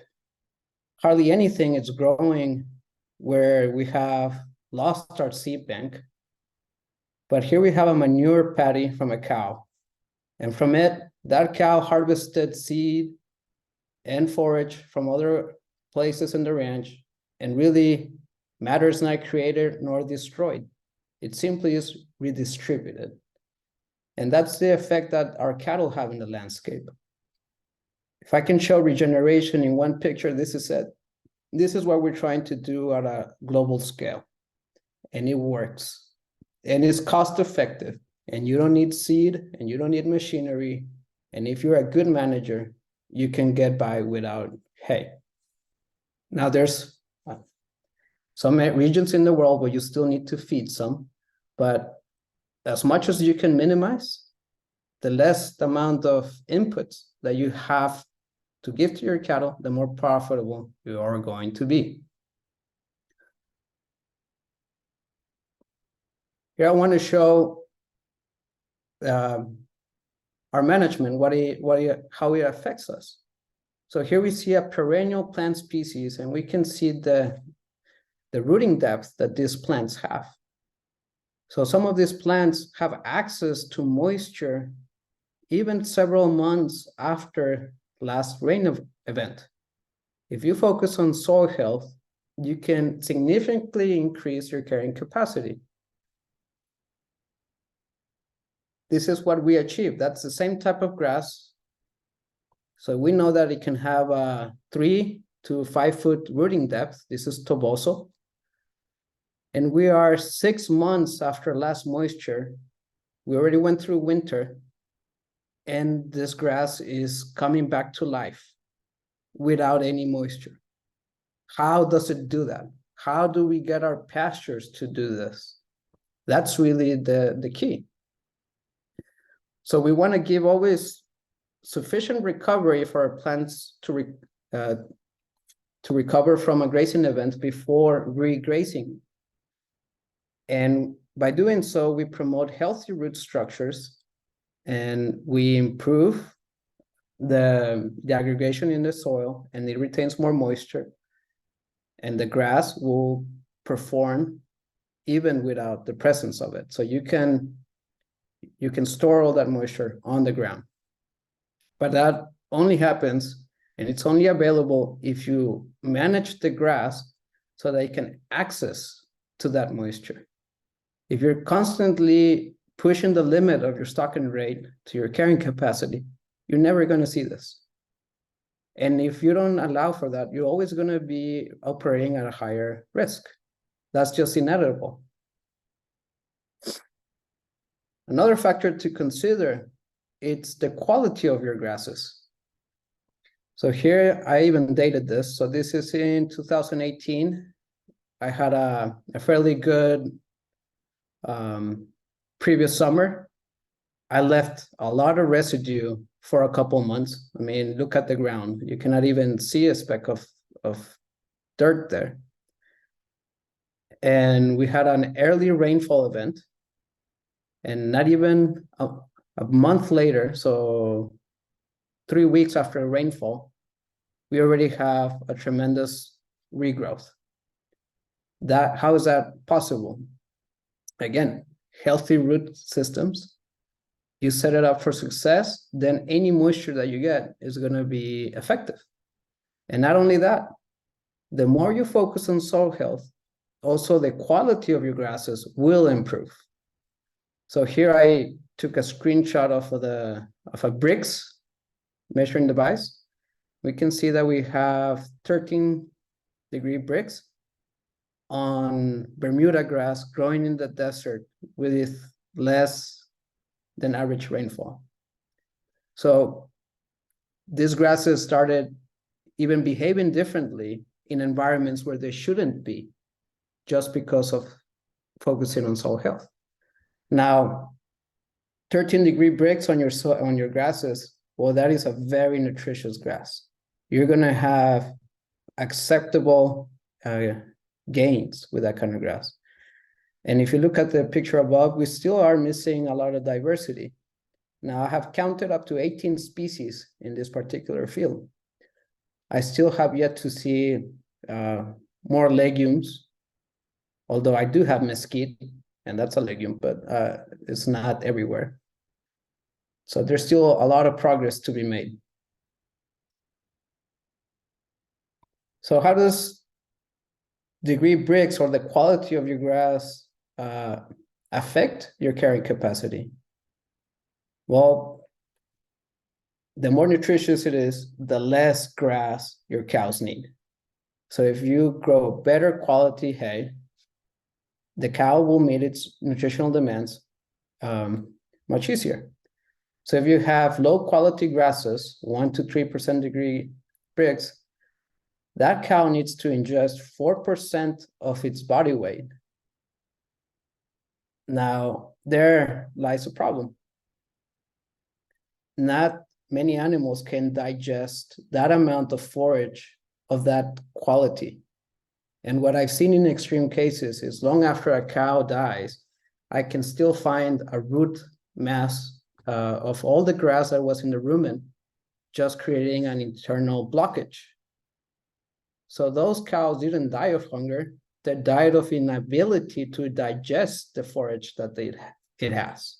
Hardly anything is growing where we have lost our seed bank. But here we have a manure patty from a cow. And from it, that cow harvested seed and forage from other places in the ranch, and really matter is not created nor destroyed. It simply is redistributed. And that's the effect that our cattle have in the landscape. If I can show regeneration in one picture, this is it. This is what we're trying to do at a global scale. and it works. And it's cost effective. And you don't need seed and you don't need machinery. And if you're a good manager, you can get by without hay. Now there's some regions in the world where you still need to feed some, but as much as you can minimize, the less amount of inputs that you have to give to your cattle, the more profitable you are going to be. Here I want to show our management, how it affects us. So here we see a perennial plant species, and we can see the rooting depth that these plants have. So some of these plants have access to moisture even several months after last rain event. If you focus on soil health, you can significantly increase your carrying capacity. This is what we achieve. That's the same type of grass. So we know that it can have a 3 to 5 foot rooting depth. This is toboso. And we are 6 months after last moisture. We already went through winter, and this grass is coming back to life without any moisture. How does it do that? How do we get our pastures to do this? That's really the key. So we want to give always sufficient recovery for our plants to recover from a grazing event before regrazing. And by doing so, we promote healthy root structures, and we improve the aggregation in the soil, and it retains more moisture, and the grass will perform even without the presence of it. So you can store all that moisture on the ground. But that only happens, and it's only available if you manage the grass so that it can access to that moisture. If you're constantly pushing the limit of your stocking rate to your carrying capacity, you're never going to see this. And if you don't allow for that, you're always going to be operating at a higher risk. That's just inevitable. Another factor to consider, it's the quality of your grasses. So here I even dated this. So this is in 2018. I had a fairly good previous summer. I left a lot of residue for a couple months. I mean, look at the ground. You cannot even see a speck of dirt there. And we had an early rainfall event. And not even a month later, so 3 weeks after rainfall, we already have a tremendous regrowth. How is that possible? Again, healthy root systems. You set it up for success, then any moisture that you get is going to be effective. And not only that, the more you focus on soil health, also the quality of your grasses will improve. So here I took a screenshot of a bricks measuring device. We can see that we have 13-degree bricks on Bermuda grass growing in the desert with less than average rainfall. So these grasses started even behaving differently in environments where they shouldn't be, just because of focusing on soil health. Now, 13-degree bricks on your grasses, well, that is a very nutritious grass. You're going to have acceptable gains with that kind of grass. And if you look at the picture above, we still are missing a lot of diversity. Now, I have counted up to 18 species in this particular field. I still have yet to see more legumes, although I do have mesquite, and that's a legume, but it's not everywhere. So there's still a lot of progress to be made. So how does degree bricks or the quality of your grass affect your carrying capacity? Well, the more nutritious it is, the less grass your cows need. So if you grow better quality hay, the cow will meet its nutritional demands much easier. So if you have low quality grasses, 1 to 3% degree bricks, that cow needs to ingest 4% of its body weight. Now, there lies a problem. Not many animals can digest that amount of forage of that quality. And what I've seen in extreme cases is long after a cow dies, I can still find a root mass of all the grass that was in the rumen, just creating an internal blockage. So those cows didn't die of hunger, they died of inability to digest the forage that it has.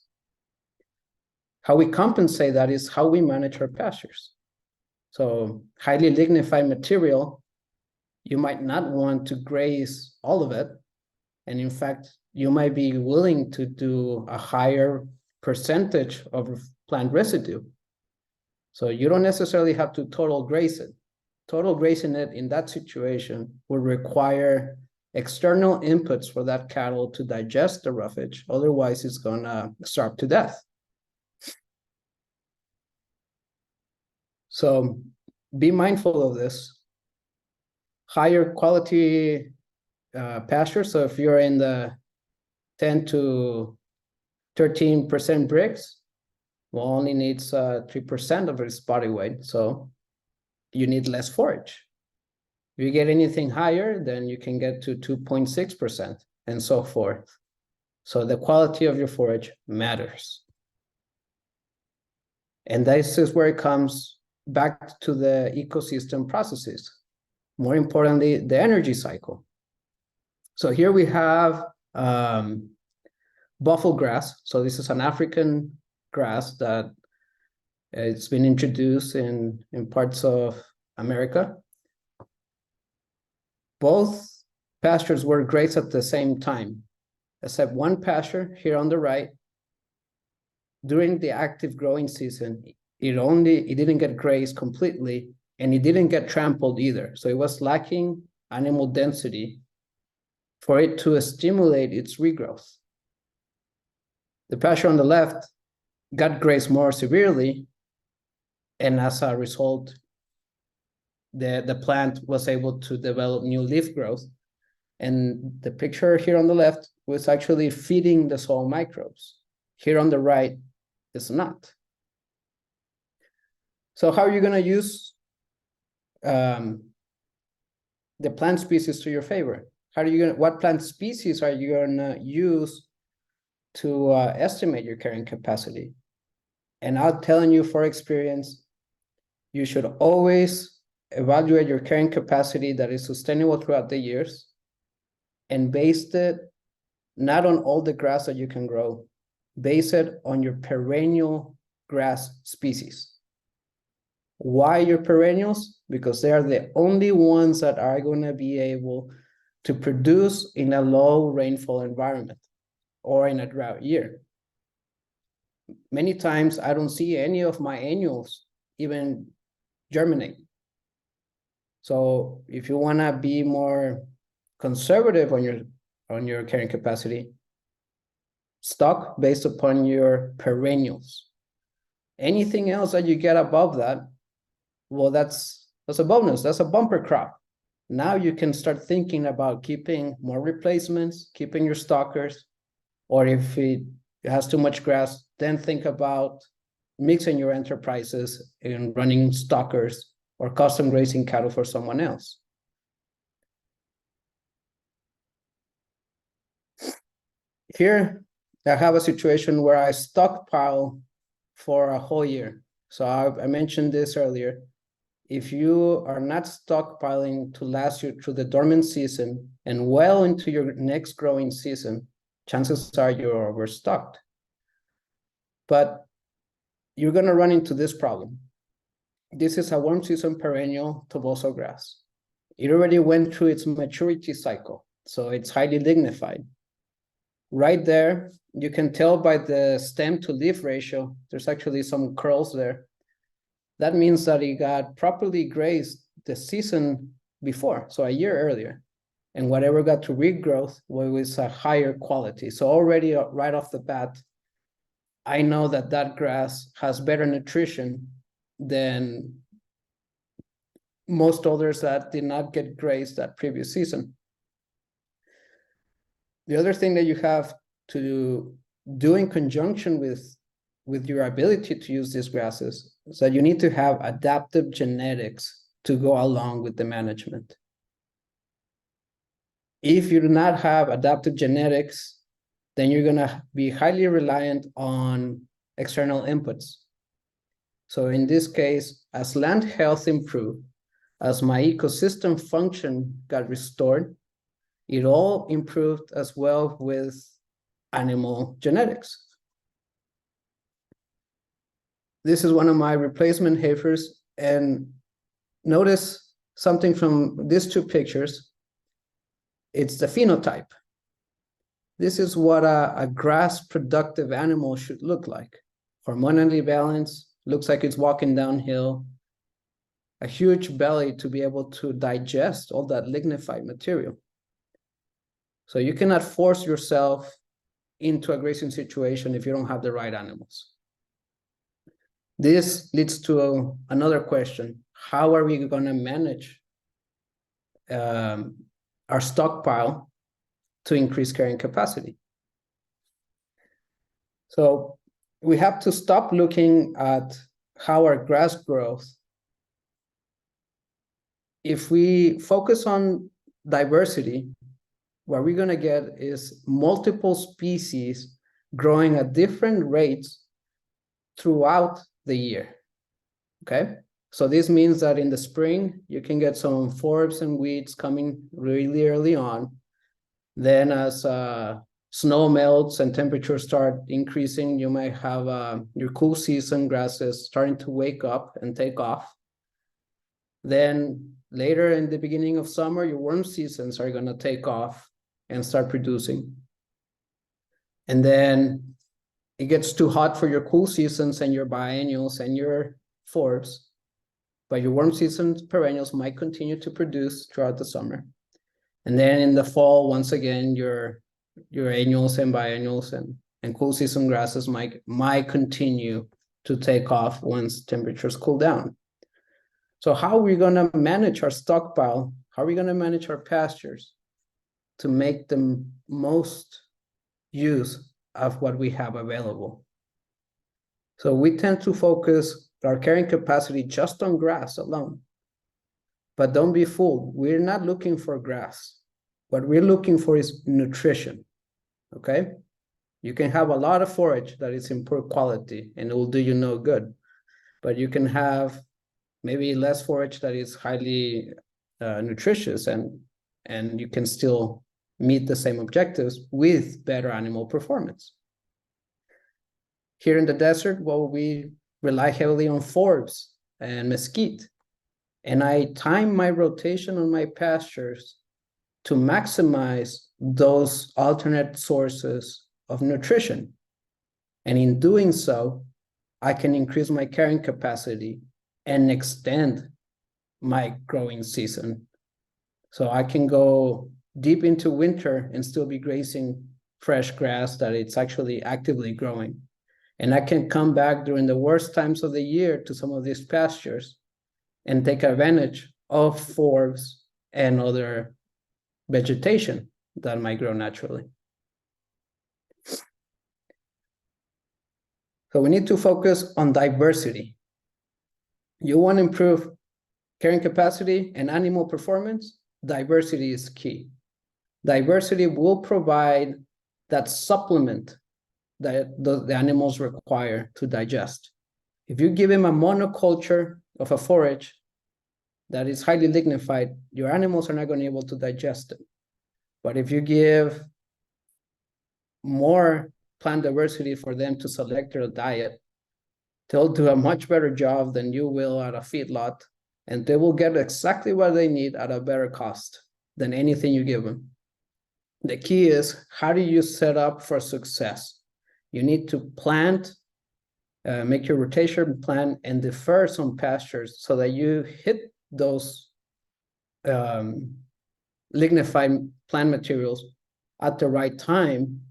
How we compensate that is how we manage our pastures. So highly lignified material, you might not want to graze all of it. And in fact, you might be willing to do a higher percentage of plant residue. So you don't necessarily have to total graze it. Total grazing it in that situation will require external inputs for that cattle to digest the roughage. Otherwise, it's gonna starve to death. So be mindful of this. Higher quality pasture. So if you're in the 10 to 13% bricks, well, only needs 3% of its body weight. So you need less forage. If you get anything higher, then you can get to 2.6% and so forth. So the quality of your forage matters. And this is where it comes back to the ecosystem processes. More importantly, the energy cycle. So here we have buffalo grass. So this is an African grass that it's been introduced in parts of America. Both pastures were grazed at the same time, except one pasture here on the right. During the active growing season, it didn't get grazed completely, and it didn't get trampled either. So it was lacking animal density for it to stimulate its regrowth. The pasture on the left got grazed more severely, and as a result, the plant was able to develop new leaf growth. And the picture here on the left was actually feeding the soil microbes. Here on the right is not. So how are you going to use the plant species to your favor? What plant species are you going to use to estimate your carrying capacity? And I'm telling you for experience, you should always evaluate your carrying capacity that is sustainable throughout the years and base it not on all the grass that you can grow, base it on your perennial grass species. Why your perennials? Because they are the only ones that are going to be able to produce in a low rainfall environment or in a drought year. Many times I don't see any of my annuals even germinate. So if you want to be more conservative on your carrying capacity, stock based upon your perennials. Anything else that you get above that, well, that's a bonus. That's a bumper crop. Now you can start thinking about keeping more replacements, keeping your stockers, or if it has too much grass, then think about mixing your enterprises and running stockers or custom grazing cattle for someone else. Here, I have a situation where I stockpile for a whole year. So I mentioned this earlier. If you are not stockpiling to last you through the dormant season and well into your next growing season, chances are you're overstocked. But you're going to run into this problem. This is a warm season perennial toboso grass. It already went through its maturity cycle, so it's highly lignified. Right there, you can tell by the stem to leaf ratio, there's actually some curls there. That means that it got properly grazed the season before, so a year earlier. and whatever got to regrowth was a higher quality. So already right off the bat, I know that that grass has better nutrition than most others that did not get grazed that previous season. The other thing that you have to do in conjunction with your ability to use these grasses is that you need to have adaptive genetics to go along with the management. If you do not have adaptive genetics, then you're going to be highly reliant on external inputs. So in this case, as land health improved, as my ecosystem function got restored, it all improved as well with animal genetics. This is one of my replacement heifers, and notice something from these two pictures. It's the phenotype. This is what a grass productive animal should look like. Hormonally balanced, looks like it's walking downhill, a huge belly to be able to digest all that lignified material. So you cannot force yourself into a grazing situation if you don't have the right animals. This leads to another question. How are we going to manage our stockpile to increase carrying capacity? So we have to stop looking at how our grass grows. If we focus on diversity, what we're going to get is multiple species growing at different rates throughout the year. Okay, so this means that in the spring, you can get some forbs and weeds coming really early on. Then as snow melts and temperatures start increasing, you might have your cool season grasses starting to wake up and take off. Then later in the beginning of summer, your warm seasons are going to take off and start producing. And then it gets too hot for your cool seasons and your biennials and your forbs, but your warm seasons perennials might continue to produce throughout the summer. And then in the fall, once again, your annuals and biennials and cool season grasses might continue to take off once temperatures cool down. So how are we going to manage our stockpile? How are we going to manage our pastures to make the most use of what we have available? So we tend to focus our carrying capacity just on grass alone. But don't be fooled. We're not looking for grass. What we're looking for is nutrition, okay? You can have a lot of forage that is in poor quality and it will do you no good. But you can have maybe less forage that is highly nutritious and you can still meet the same objectives with better animal performance. Here in the desert, well, we rely heavily on forbs and mesquite. And I time my rotation on my pastures to maximize those alternate sources of nutrition. And in doing so, I can increase my carrying capacity and extend my growing season. So I can go deep into winter and still be grazing fresh grass that it's actually actively growing. And I can come back during the worst times of the year to some of these pastures and take advantage of forbs and other vegetation that might grow naturally. So we need to focus on diversity. You want to improve carrying capacity and animal performance? Diversity is key. Diversity will provide that supplement that the animals require to digest. If you give them a monoculture of a forage that is highly lignified, your animals are not going to be able to digest it. But if you give more plant diversity for them to select their diet, they'll do a much better job than you will at a feedlot, and they will get exactly what they need at a better cost than anything you give them. The key is, how do you set up for success? You need to plant, make your rotation plan and defer some pastures so that you hit those lignified plant materials at the right time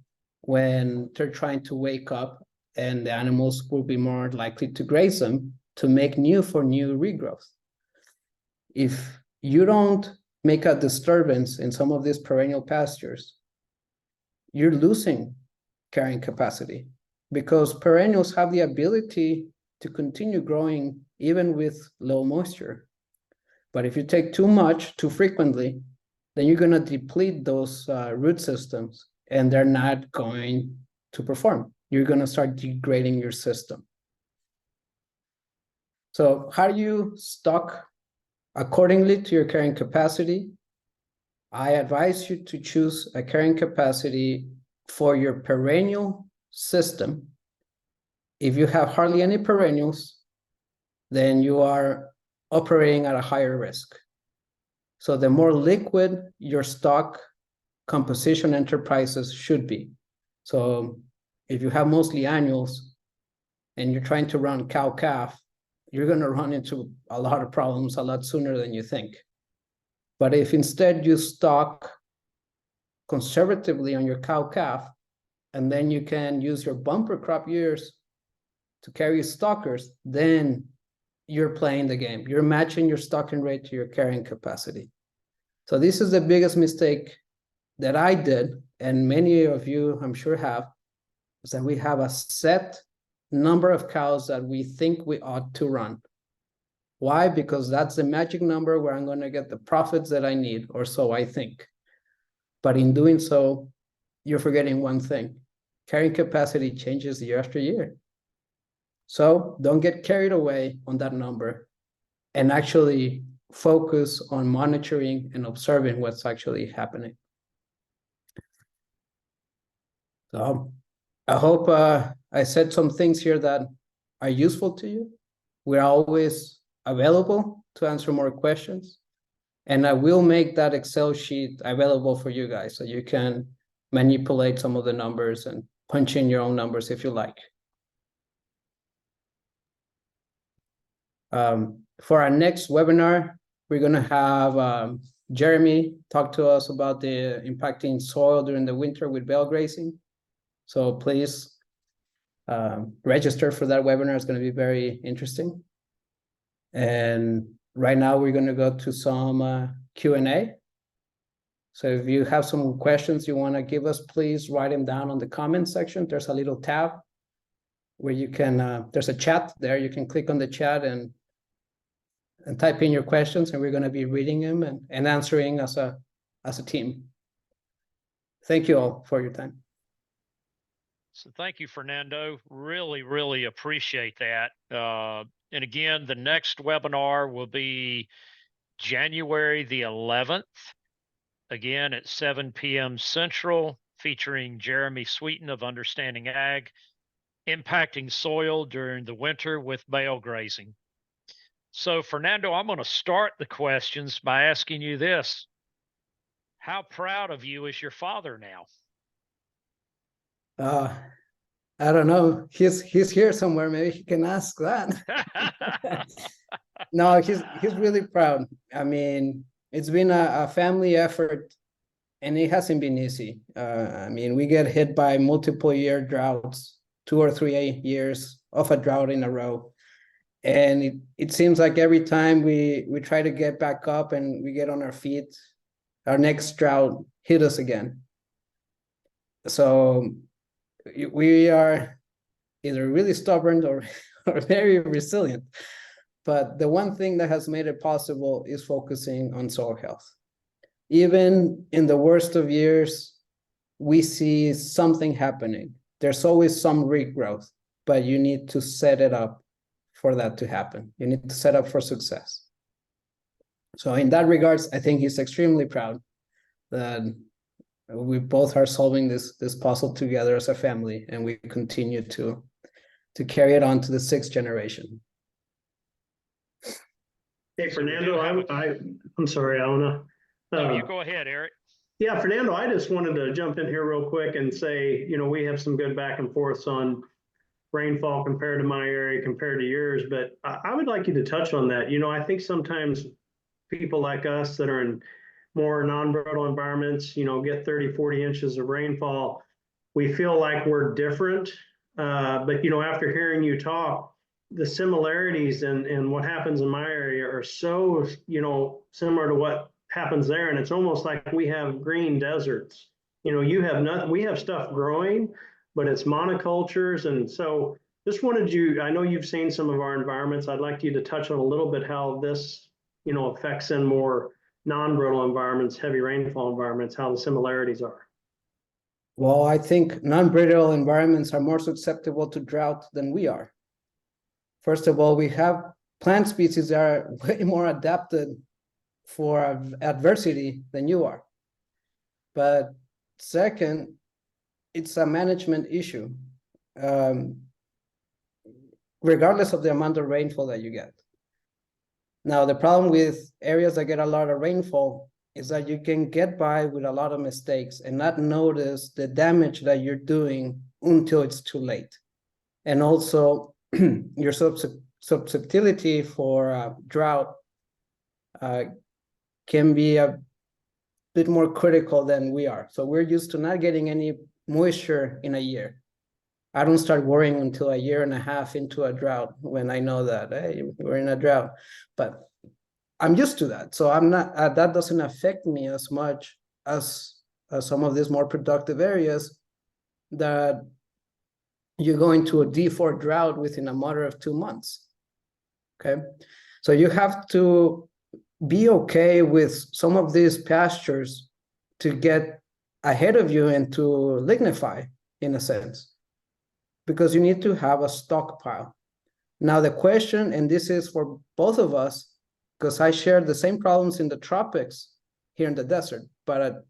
when they're trying to wake up, and the animals will be more likely to graze them to make new regrowth. If you don't make a disturbance in some of these perennial pastures, you're losing carrying capacity, because perennials have the ability to continue growing even with low moisture. But if you take too much too frequently, then you're going to deplete those root systems, and they're not going to perform. You're going to start degrading your system. So how do you stock accordingly to your carrying capacity? I advise you to choose a carrying capacity for your perennial system. If you have hardly any perennials, then you are operating at a higher risk. So the more liquid your stock composition enterprises should be. So if you have mostly annuals and you're trying to run cow-calf, you're going to run into a lot of problems a lot sooner than you think. But if instead you stock conservatively on your cow-calf, and then you can use your bumper crop years to carry stockers, then you're playing the game. You're matching your stocking rate to your carrying capacity. So this is the biggest mistake that I did, and many of you, I'm sure, have, is that we have a set number of cows that we think we ought to run. Why? Because that's the magic number where I'm going to get the profits that I need, or so I think. But in doing so, you're forgetting one thing. Carrying capacity changes year after year. So don't get carried away on that number, and actually focus on monitoring and observing what's actually happening. So I hope I said some things here that are useful to you. We're always available to answer more questions. And I will make that Excel sheet available for you guys, so you can manipulate some of the numbers and punch in your own numbers if you like. For our next webinar, we're going to have Jeremy talk to us about the impacting soil during the winter with bale grazing. So please register for that webinar. It's going to be very interesting. And right now we're going to go to some Q&A. So if you have some questions you want to give us, please write them down on the comments section. There's a little tab where you can, there's a chat there. You can click on the chat and type in your questions, and we're going to be reading them and answering as a team. Thank you all for your time.
So thank you, Fernando. Really, really appreciate that. And again, the next webinar will be January the 11th, again at 7 p.m. Central, featuring Jeremy Sweeten of Understanding Ag, impacting soil during the winter with bale grazing. So, Fernando, I'm going to start the questions by asking you this. How proud of you is your father now?
I don't know. He's here somewhere. Maybe he can ask that. No, he's really proud. I mean, it's been a family effort, and it hasn't been easy. I mean, we get hit by multiple year droughts, 2 or 3 years of a drought in a row. And it seems like every time we try to get back up and we get on our feet, our next drought hit us again. So we are either really stubborn or very resilient. But the one thing that has made it possible is focusing on soil health. Even in the worst of years, we see something happening. There's always some regrowth, but you need to set it up for that to happen. You need to set up for success. So in that regards, I think he's extremely proud that we both are solving this puzzle together as a family, and we continue to carry it on to the 6th generation.
Hey, Fernando, I'm sorry, Alana.
No, you go ahead, Eric.
Yeah, Fernando, I just wanted to jump in here real quick and say, you know, we have some good back and forths on rainfall compared to my area, compared to yours, but I would like you to touch on that. You know, I think sometimes people like us that are in more non-brittle environments, get 30, 40 inches of rainfall. We feel like we're different. But, after hearing you talk, the similarities and what happens in my area are so, similar to what happens there. And it's almost like we have green deserts. You have nothing, we have stuff growing, but it's monocultures. And so just wanted you, I know you've seen some of our environments. I'd like you to touch on a little bit how this, affects in more non-brittle environments, heavy rainfall environments, how the similarities are.
Well, I think non-brittle environments are more susceptible to drought than we are. First of all, we have plant species that are way more adapted for adversity than you are. But second, it's a management issue, regardless of the amount of rainfall that you get. Now, the problem with areas that get a lot of rainfall is that you can get by with a lot of mistakes and not notice the damage that you're doing until it's too late. And also, your susceptibility for drought can be a bit more critical than we are. So we're used to not getting any moisture in a year. I don't start worrying until a year and a half into a drought when I know that, hey, we're in a drought. But I'm used to that. So I'm not, that doesn't affect me as much as some of these more productive areas that you go into a D4 drought within a matter of 2 months. Okay. So you have to be okay with some of these pastures to get ahead of you and to lignify in a sense, because you need to have a stockpile. Now the question, and this is for both of us, because I share the same problems in the tropics here in the desert, but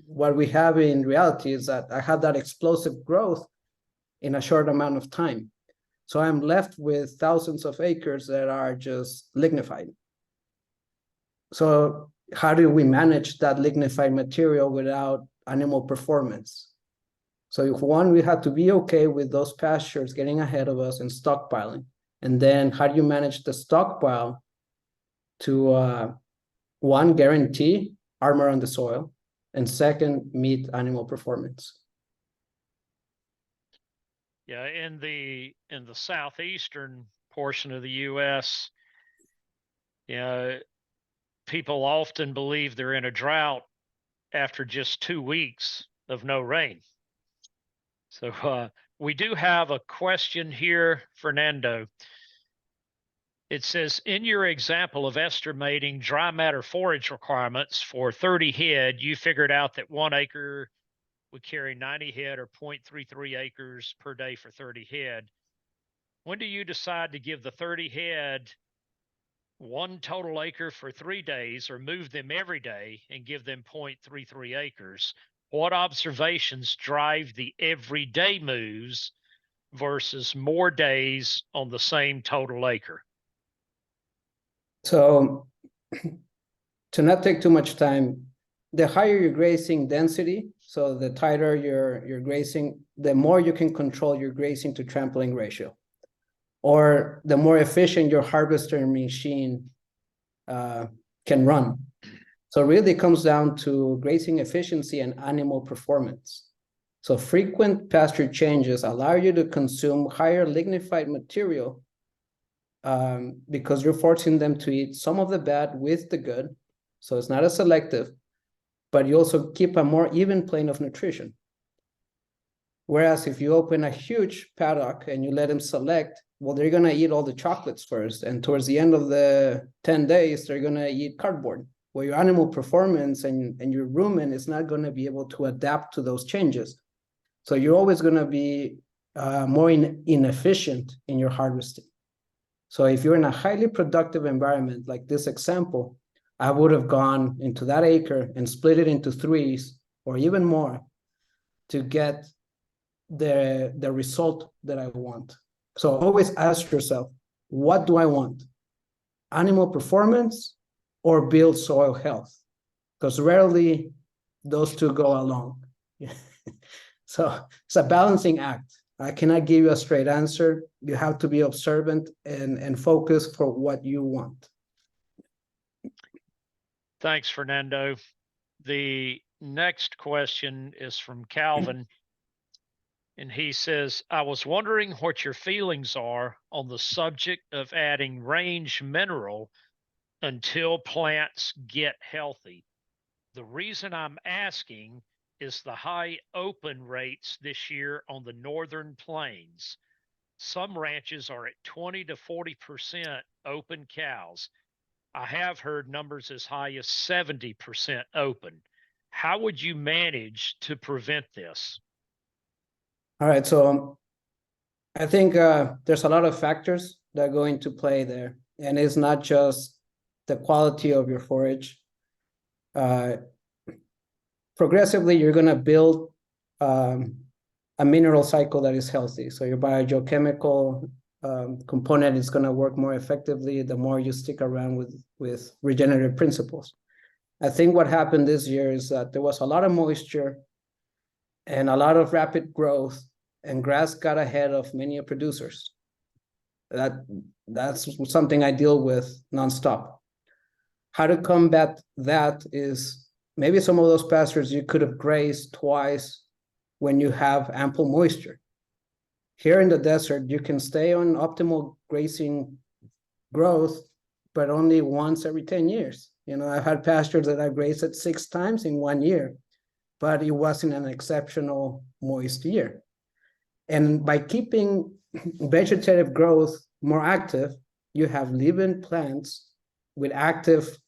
what we have in reality is that I have that explosive growth in a short amount of time. So I'm left with thousands of acres that are just lignified. So how do we manage that lignified material without animal performance? So if one, we have to be okay with those pastures getting ahead of us and stockpiling. And then how do you manage the stockpile to, one, guarantee armor on the soil, and second, meet animal performance?
Yeah, in the southeastern portion of the U.S., people often believe they're in a drought after just 2 weeks of no rain. So we do have a question here, Fernando. It says, in your example of estimating dry matter forage requirements for 30 head, you figured out that 1 acre would carry 90 head or 0.33 acres per day for 30 head. When do you decide to give the 30 head 1 total acre for 3 days, or move them every day and give them 0.33 acres? What observations drive the everyday moves versus more days on the same total acre?
So to not take too much time, the higher your grazing density, so the tighter your grazing, the more you can control your grazing to trampling ratio, or the more efficient your harvester machine can run. So really it comes down to grazing efficiency and animal performance. So frequent pasture changes allow you to consume higher lignified material because you're forcing them to eat some of the bad with the good. So it's not as selective, but you also keep a more even plane of nutrition. Whereas if you open a huge paddock and you let them select, well, they're going to eat all the chocolates first. And towards the end of the 10 days, they're going to eat cardboard. Well, your animal performance and your rumen is not going to be able to adapt to those changes. So you're always going to be more inefficient in your harvesting. So if you're in a highly productive environment like this example, I would have gone into that acre and split it into 3s or even more to get the result that I want. So always ask yourself, what do I want? Animal performance or build soil health? Because rarely those two go along. So it's a balancing act. I cannot give you a straight answer. You have to be observant and focus for what you want.
Thanks, Fernando. The next question is from Calvin, and he says, I was wondering what your feelings are on the subject of adding range mineral until plants get healthy. The reason I'm asking is the high open rates this year on the northern plains. Some ranches are at 20 to 40% open cows. I have heard numbers as high as 70% open. How would you manage to prevent this?
All right, so I think there's a lot of factors that go into play there, and it's not just the quality of your forage. Progressively, you're going to build a mineral cycle that is healthy. So your biogeochemical component is going to work more effectively the more you stick around with regenerative principles. I think what happened this year is that there was a lot of moisture and a lot of rapid growth, and grass got ahead of many producers. That's something I deal with nonstop. How to combat that is maybe some of those pastures you could have grazed twice when you have ample moisture. Here in the desert, you can stay on optimal grazing growth, but only once every 10 years. You know, I've had pastures that I grazed it 6 times in 1 year, but it wasn't an exceptional moist year. And by keeping vegetative growth more active, you have living plants with active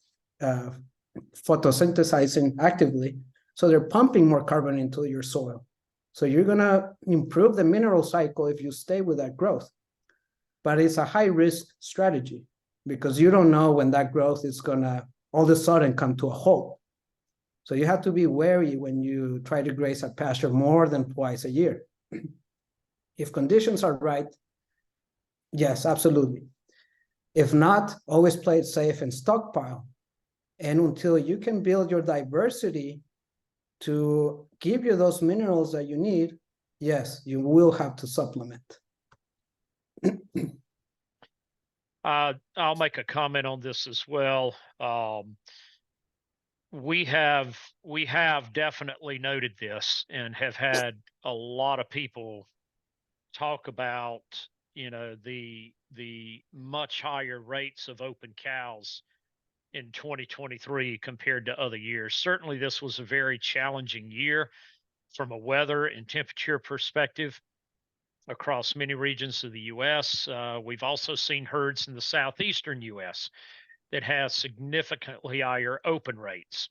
photosynthesizing actively. So they're pumping more carbon into your soil. So you're going to improve the mineral cycle if you stay with that growth. But it's a high risk strategy because you don't know when that growth is going to all of a sudden come to a halt. So you have to be wary when you try to graze a pasture more than twice a year. If conditions are right, yes, absolutely. If not, always play it safe and stockpile. And until you can build your diversity to give you those minerals that you need, yes, you will have to supplement.
I'll make a comment on this as well. We have definitely noted this and have had a lot of people talk about, you know, the much higher rates of open cows in 2023 compared to other years. Certainly, this was a very challenging year from a weather and temperature perspective across many regions of the U.S. We've also seen herds in the southeastern U.S. that has significantly higher open rates.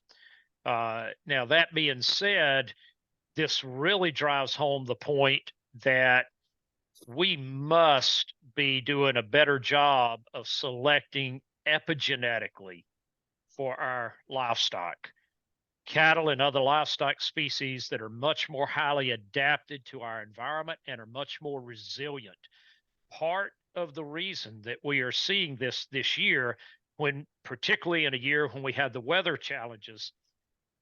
Now, that being said, this really drives home the point that we must be doing a better job of selecting epigenetically for our livestock. Cattle and other livestock species that are much more highly adapted to our environment and are much more resilient. Part of the reason that we are seeing this year, when particularly in a year when we had the weather challenges,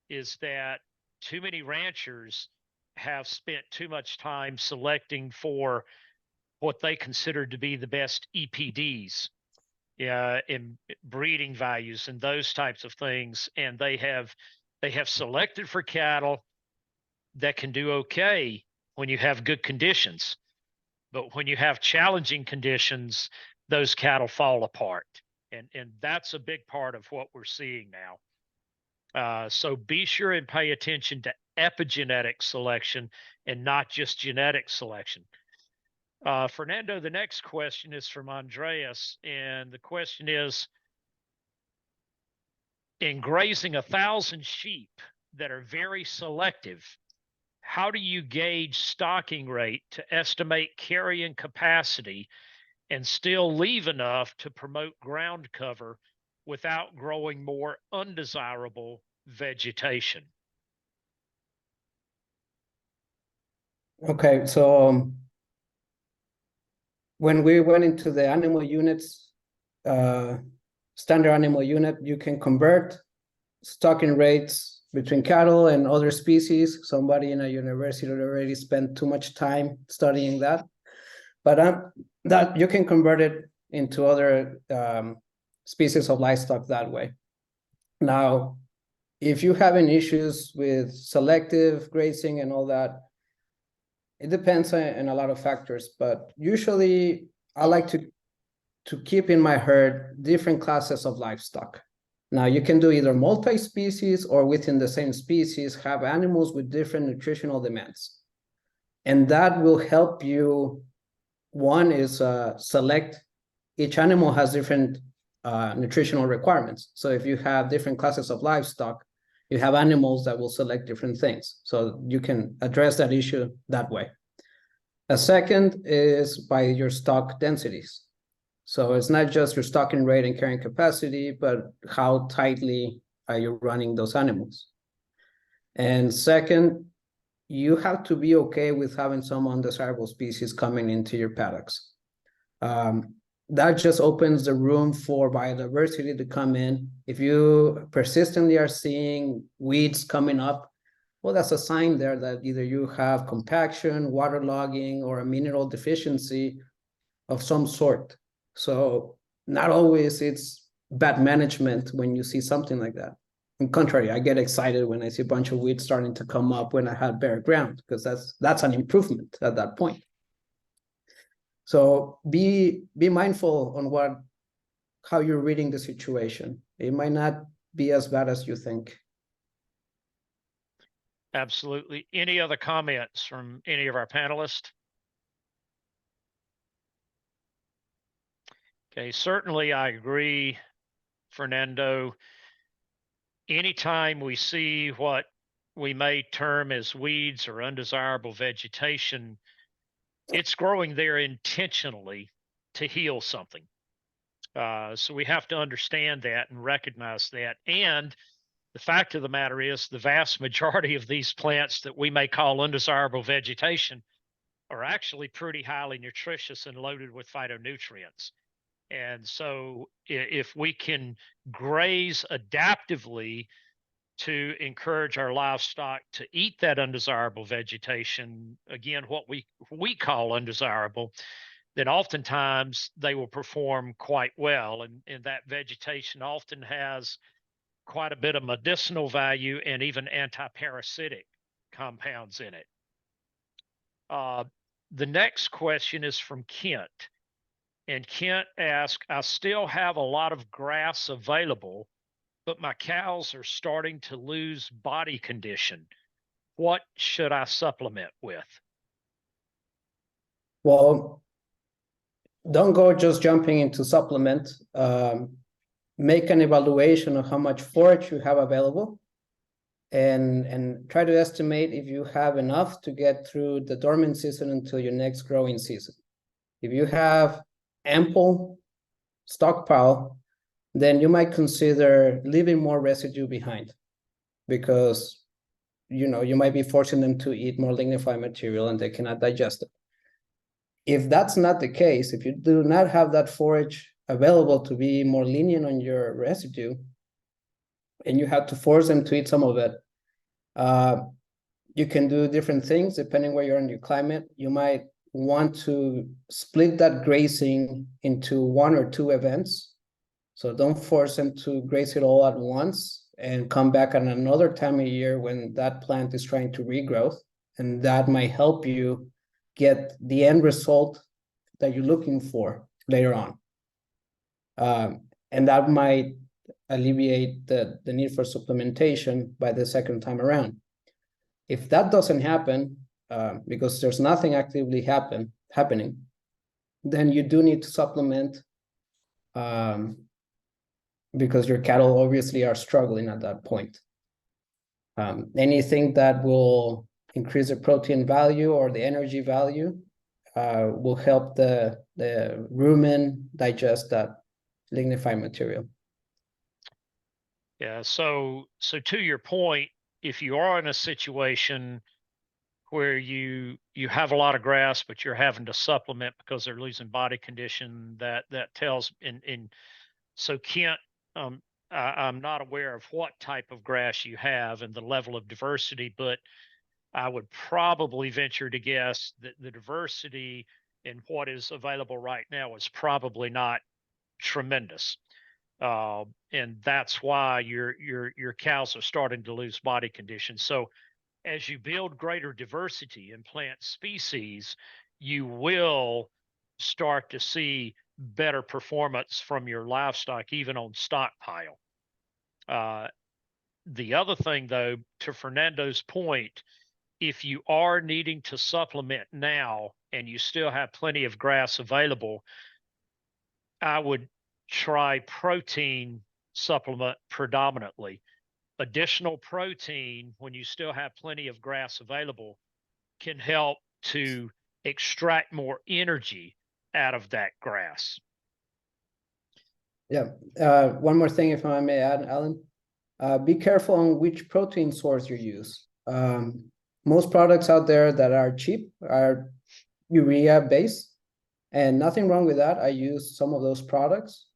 is that too many ranchers have spent too much time selecting for what they consider to be the best EPDs, in breeding values and those types of things, and they have selected for cattle that can do okay when you have good conditions, but when you have challenging conditions, those cattle fall apart, and that's a big part of what we're seeing now. So be sure and pay attention to epigenetic selection and not just genetic selection. Fernando, the next question is from Andreas, and the question is, in grazing 1,000 sheep that are very selective, how do you gauge stocking rate to estimate carrying capacity and still leave enough to promote ground cover without growing more undesirable vegetation?
Okay, so when we went into the animal units, standard animal unit, you can convert stocking rates between cattle and other species. Somebody in a university already spent too much time studying that, but that you can convert it into other species of livestock that way. Now, if you're having issues with selective grazing and all that, it depends on a lot of factors, but usually I like to keep in my herd different classes of livestock. Now you can do either multi-species or within the same species have animals with different nutritional demands. And that will help you. One is select, each animal has different nutritional requirements. So if you have different classes of livestock, you have animals that will select different things. So you can address that issue that way. A second is by your stock densities. So it's not just your stocking rate and carrying capacity, but how tightly are you running those animals? And second, you have to be okay with having some undesirable species coming into your paddocks. That just opens the room for biodiversity to come in. If you persistently are seeing weeds coming up, well, that's a sign there that either you have compaction, waterlogging, or a mineral deficiency of some sort. So not always it's bad management when you see something like that. On contrary, I get excited when I see a bunch of weeds starting to come up when I had bare ground, because that's an improvement at that point. So be mindful on how you're reading the situation. It might not be as bad as you think.
Absolutely. Any other comments from any of our panelists? Okay, certainly I agree, Fernando. Anytime we see what we may term as weeds or undesirable vegetation, it's growing there intentionally to heal something. So we have to understand that and recognize that. And the fact of the matter is, the vast majority of these plants that we may call undesirable vegetation are actually pretty highly nutritious and loaded with phytonutrients. And so, if we can graze adaptively to encourage our livestock to eat that undesirable vegetation, again, what we call undesirable, then oftentimes they will perform quite well. And that vegetation often has quite a bit of medicinal value and even anti-parasitic compounds in it. The next question is from Kent. And Kent asks, I still have a lot of grass available, but my cows are starting to lose body condition. What should I supplement with?
Well, don't go just jumping into supplement. Make an evaluation of how much forage you have available and try to estimate if you have enough to get through the dormant season until your next growing season. If you have ample stockpile, then you might consider leaving more residue behind, because you might be forcing them to eat more lignified material and they cannot digest it. If that's not the case, if you do not have that forage available to be more lenient on your residue, and you have to force them to eat some of it, you can do different things depending where you're in your climate. You might want to split that grazing into 1 or 2 events. So don't force them to graze it all at once and come back at another time of year when that plant is trying to regrowth. And that might help you get the end result that you're looking for later on. And that might alleviate the need for supplementation by the second time around. If that doesn't happen, because there's nothing actively happening, then you do need to supplement, because your cattle obviously are struggling at that point. Anything that will increase the protein value or the energy value will help the rumen digest that lignified material.
Yeah, so to your point, if you are in a situation where you have a lot of grass, but you're having to supplement because they're losing body condition, that tells in so Kent, I'm not aware of what type of grass you have and the level of diversity, but I would probably venture to guess that the diversity in what is available right now is probably not tremendous. And that's why your cows are starting to lose body condition. So as you build greater diversity in plant species, you will start to see better performance from your livestock, even on stockpile. The other thing, though, to Fernando's point, if you are needing to supplement now and you still have plenty of grass available, I would try protein supplement predominantly. Additional protein, when you still have plenty of grass available, can help to extract more energy out of that grass.
Yeah. One more thing, if I may add, Alan. Be careful on which protein source you use. Most products out there that are cheap are urea based, and nothing wrong with that. I use some of those products,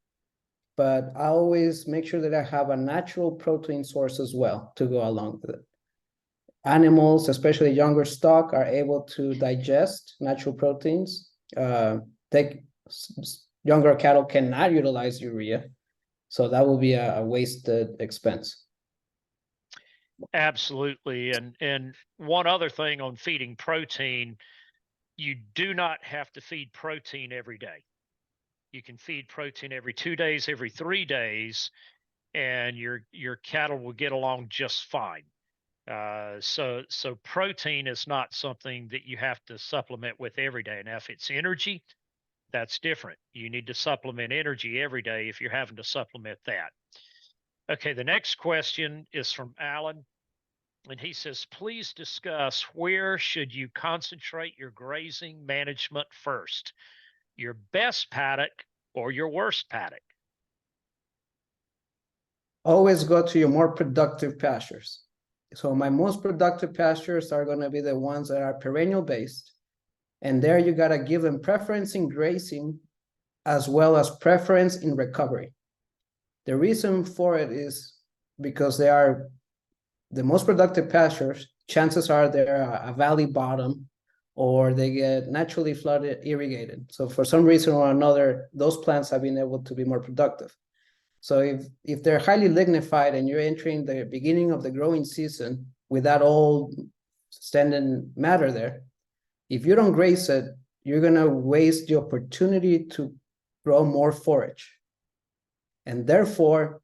but I always make sure that I have a natural protein source as well to go along with it. Animals, especially younger stock, are able to digest natural proteins. Younger cattle cannot utilize urea, so that will be a wasted expense.
Absolutely. And one other thing on feeding protein, you do not have to feed protein every day. You can feed protein every 2 days, every 3 days, and your cattle will get along just fine. So protein is not something that you have to supplement with every day. Now, if it's energy, that's different. You need to supplement energy every day if you're having to supplement that. Okay, the next question is from Alan, and he says, please discuss where should you concentrate your grazing management first, your best paddock or your worst paddock?
Always go to your more productive pastures. So my most productive pastures are going to be the ones that are perennial based. And there you got to give them preference in grazing as well as preference in recovery. The reason for it is because they are the most productive pastures. Chances are they're a valley bottom or they get naturally flooded, irrigated. So for some reason or another, those plants have been able to be more productive. So if they're highly lignified and you're entering the beginning of the growing season with that old standing matter there, if you don't graze it, you're going to waste the opportunity to grow more forage. And therefore,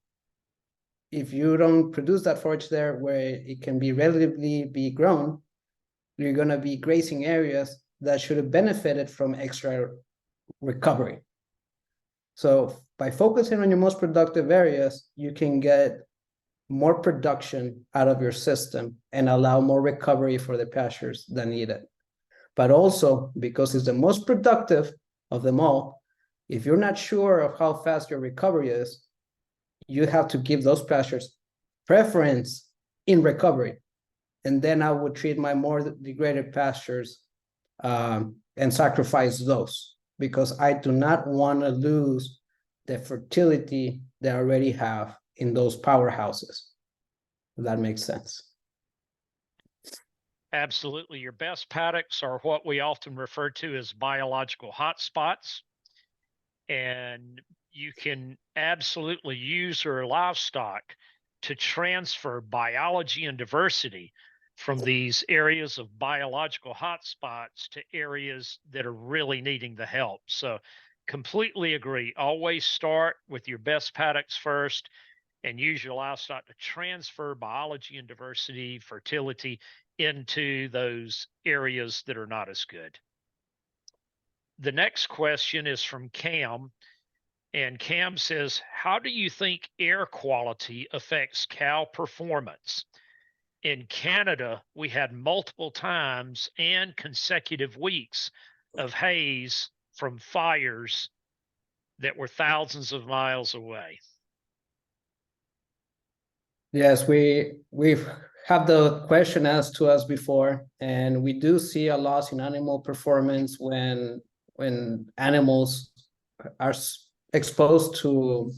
if you don't produce that forage there where it can be relatively be grown, you're going to be grazing areas that should have benefited from extra recovery. So by focusing on your most productive areas, you can get more production out of your system and allow more recovery for the pastures that need it. But also, because it's the most productive of them all, if you're not sure of how fast your recovery is, you have to give those pastures preference in recovery. And then I would treat my more degraded pastures and sacrifice those, because I do not want to lose the fertility they already have in those powerhouses. If that makes sense.
Absolutely. Your best paddocks are what we often refer to as biological hotspots. And you can absolutely use your livestock to transfer biology and diversity from these areas of biological hotspots to areas that are really needing the help. So completely agree. Always start with your best paddocks first and use your livestock to transfer biology and diversity, fertility into those areas that are not as good. The next question is from Cam. And Cam says, how do you think air quality affects cow performance? In Canada, we had multiple times and consecutive weeks of haze from fires that were thousands of miles away.
Yes, we've had the question asked to us before, and we do see a loss in animal performance when animals are exposed to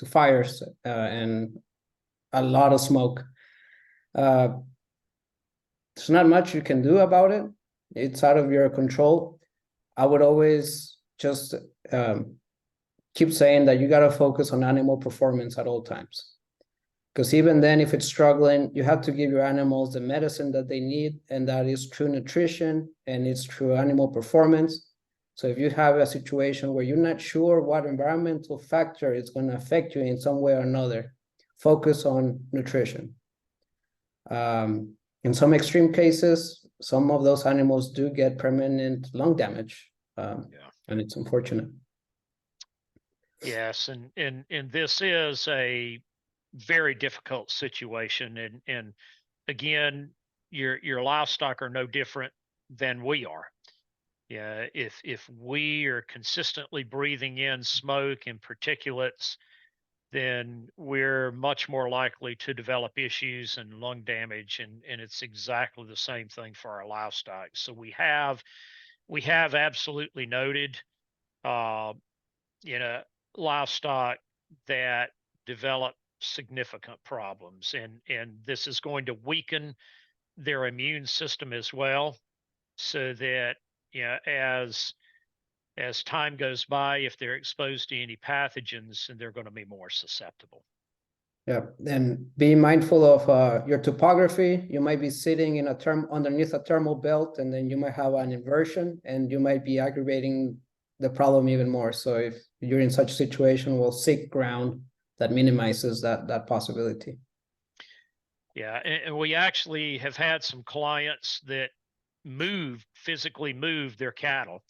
fires and a lot of smoke. There's not much you can do about it. It's out of your control. I would always just keep saying that you got to focus on animal performance at all times. Because even then, if it's struggling, you have to give your animals the medicine that they need, and that is true nutrition and it's true animal performance. So if you have a situation where you're not sure what environmental factor is going to affect you in some way or another, focus on nutrition. In some extreme cases, some of those animals do get permanent lung damage, and it's unfortunate.
Yes, and this is a very difficult situation, and again, your livestock are no different than we are. Yeah, if we are consistently breathing in smoke and particulates, then we're much more likely to develop issues and lung damage, and it's exactly the same thing for our livestock. So we have absolutely noted, uh, you know, livestock that develop significant problems, and this is going to weaken their immune system as well, so that, as time goes by, if they're exposed to any pathogens, then they're going to be more susceptible.
Yeah, and be mindful of your topography. You might be sitting in underneath a thermal belt, and then you might have an inversion, and you might be aggravating the problem even more. So if you're in such a situation, we'll seek ground that minimizes that possibility.
Yeah, and we actually have had some clients that physically moved their cattle.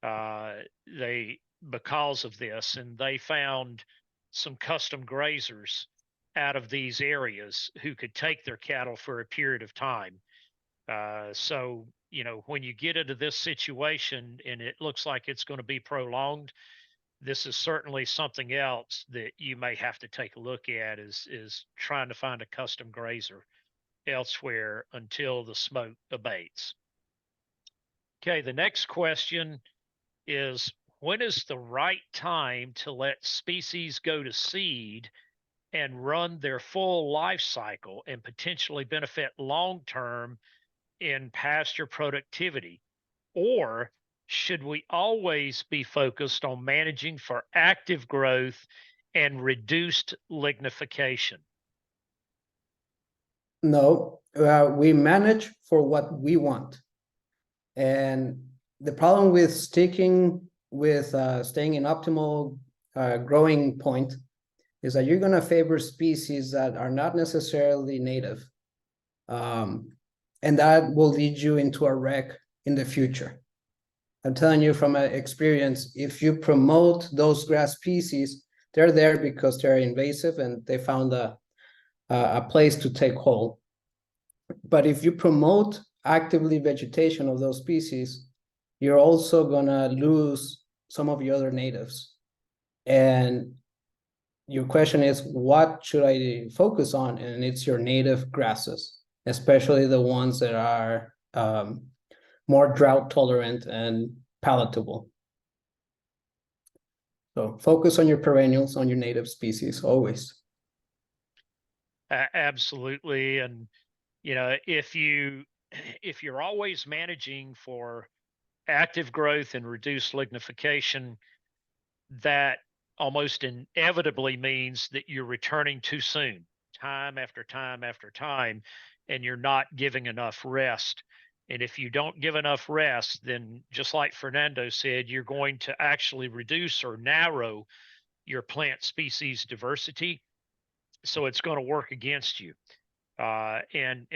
They because of this, and they found some custom grazers out of these areas who could take their cattle for a period of time. So, when you get into this situation and it looks like it's going to be prolonged, this is certainly something else that you may have to take a look at, is trying to find a custom grazer elsewhere until the smoke abates. Okay, the next question is, when is the right time to let species go to seed and run their full life cycle and potentially benefit long term in pasture productivity? Or should we always be focused on managing for active growth and reduced lignification?
No, we manage for what we want. And the problem with staying in optimal growing point is that you're going to favor species that are not necessarily native. And that will lead you into a wreck in the future. I'm telling you from experience, if you promote those grass species, they're there because they're invasive and they found a place to take hold. But if you promote actively vegetation of those species, you're also gonna lose some of your other natives. And your question is, what should I focus on? And it's your native grasses, especially the ones that are more drought tolerant and palatable. So focus on your perennials, on your native species, always.
Absolutely. And if you're always managing for active growth and reduced lignification, that almost inevitably means that you're returning too soon, time after time after time, and you're not giving enough rest. And if you don't give enough rest, then just like Fernando said, you're going to actually reduce or narrow your plant species diversity. So it's going to work against you. And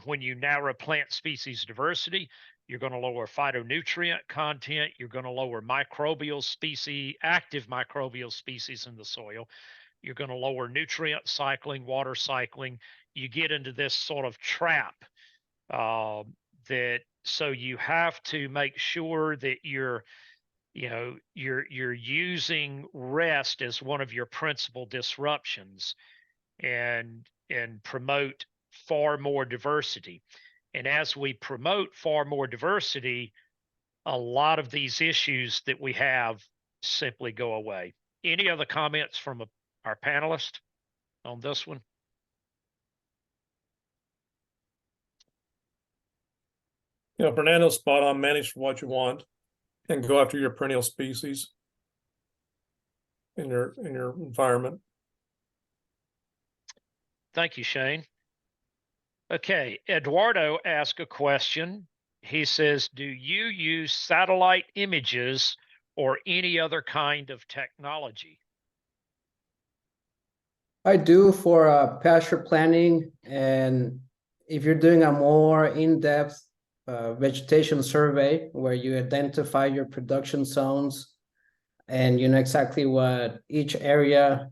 when you narrow plant species diversity, you're going to lower phytonutrient content. You're going to lower active microbial species in the soil. You're going to lower nutrient cycling, water cycling. You get into this sort of trap, so you have to make sure that you're using rest as one of your principal disruptions, and promote far more diversity. And as we promote far more diversity, a lot of these issues that we have simply go away. Any other comments from our panelist on this one?
Fernando's spot on. Manage for what you want and go after your perennial species. in your environment.
Thank you, Shane. Okay, Eduardo asked a question. He says, do you use satellite images or any other kind of technology?
I do for pasture planning, and if you're doing a more in-depth vegetation survey where you identify your production zones and you know exactly what each area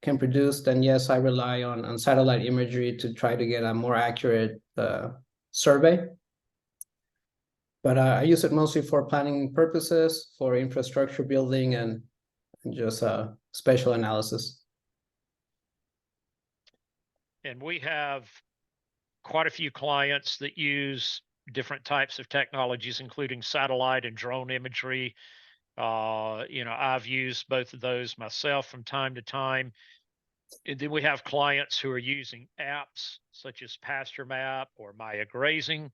can produce, then yes, I rely on satellite imagery to try to get a more accurate survey. But I use it mostly for planning purposes, for infrastructure building, and just spatial analysis.
And we have quite a few clients that use different types of technologies, including satellite and drone imagery. I've used both of those myself from time to time. And then we have clients who are using apps such as Pasture Map or Maya Grazing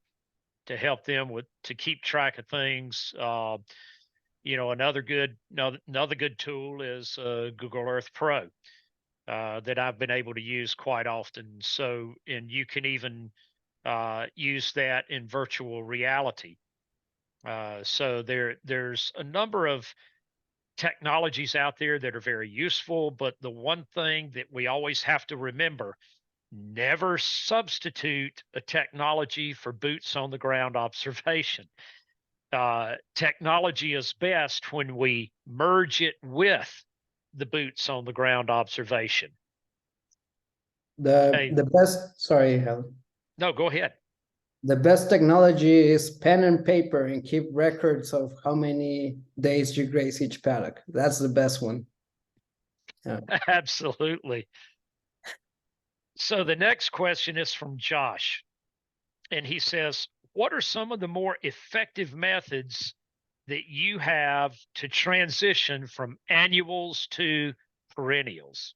to help them to keep track of things. Another good tool is Google Earth Pro that I've been able to use quite often. So, and you can even use that in virtual reality. So there's a number of technologies out there that are very useful, but the one thing that we always have to remember, never substitute a technology for boots on the ground observation. Technology is best when we merge it with the boots on the ground observation.
The best, sorry, Helen.
No, go ahead.
The best technology is pen and paper and keep records of how many days you graze each paddock. That's the best one. Yeah.
Absolutely. So the next question is from Josh, and he says, what are some of the more effective methods that you have to transition from annuals to perennials?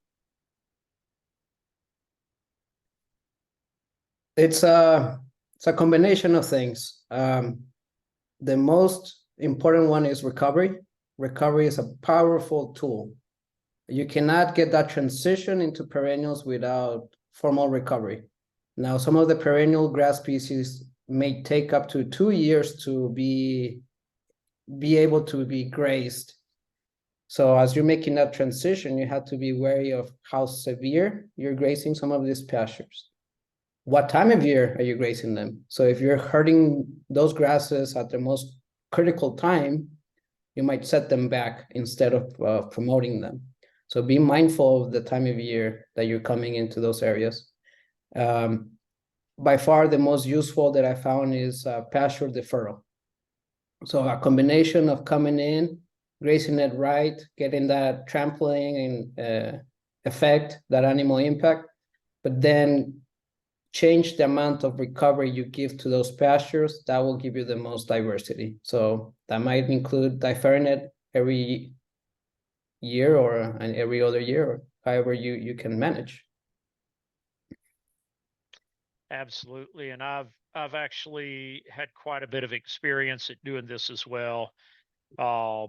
It's a combination of things. The most important one is recovery. Recovery is a powerful tool. You cannot get that transition into perennials without formal recovery. Now, some of the perennial grass species may take up to 2 years to be able to be grazed. So as you're making that transition, you have to be wary of how severe you're grazing some of these pastures. What time of year are you grazing them? So if you're hurting those grasses at the most critical time, you might set them back instead of promoting them. So be mindful of the time of year that you're coming into those areas. By far, the most useful that I found is pasture deferral. So a combination of coming in, grazing it right, getting that trampling and effect, that animal impact, but then change the amount of recovery you give to those pastures. That will give you the most diversity. So that might include deferring it every year or every other year, or however you can manage.
Absolutely. And I've actually had quite a bit of experience at doing this as well. What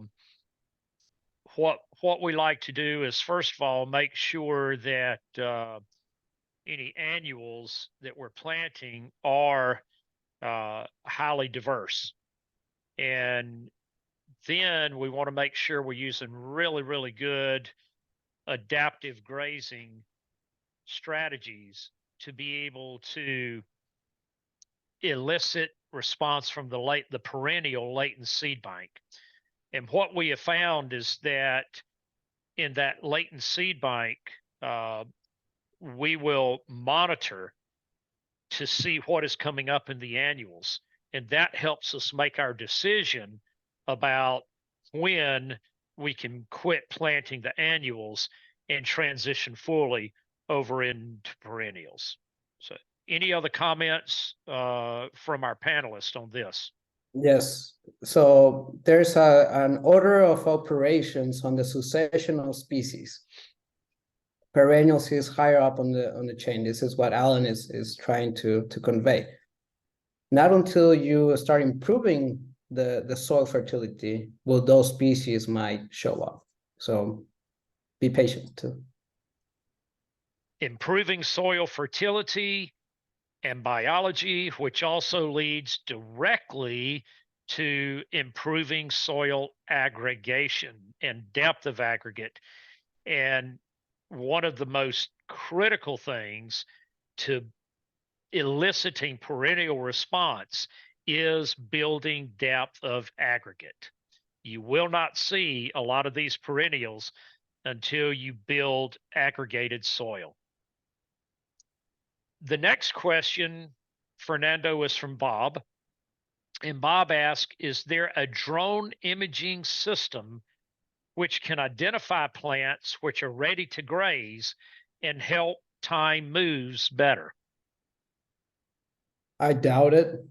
we like to do is, first of all, make sure that any annuals that we're planting are highly diverse. And then we want to make sure we're using really, really good adaptive grazing strategies to be able to elicit response from the perennial latent seed bank. And what we have found is that in that latent seed bank, we will monitor to see what is coming up in the annuals. And that helps us make our decision about when we can quit planting the annuals and transition fully over into perennials. So, any other comments from our panelists on this?
Yes. So there's an order of operations on the succession of species. Perennials is higher up on the chain. This is what Alan is trying to convey. Not until you start improving the soil fertility will those species might show up. So be patient too.
Improving soil fertility and biology, which also leads directly to improving soil aggregation and depth of aggregate. And one of the most critical things to eliciting perennial response is building depth of aggregate. You will not see a lot of these perennials until you build aggregated soil. The next question, Fernando, is from Bob. And Bob asked, is there a drone imaging system which can identify plants which are ready to graze and help time moves better?
I doubt it.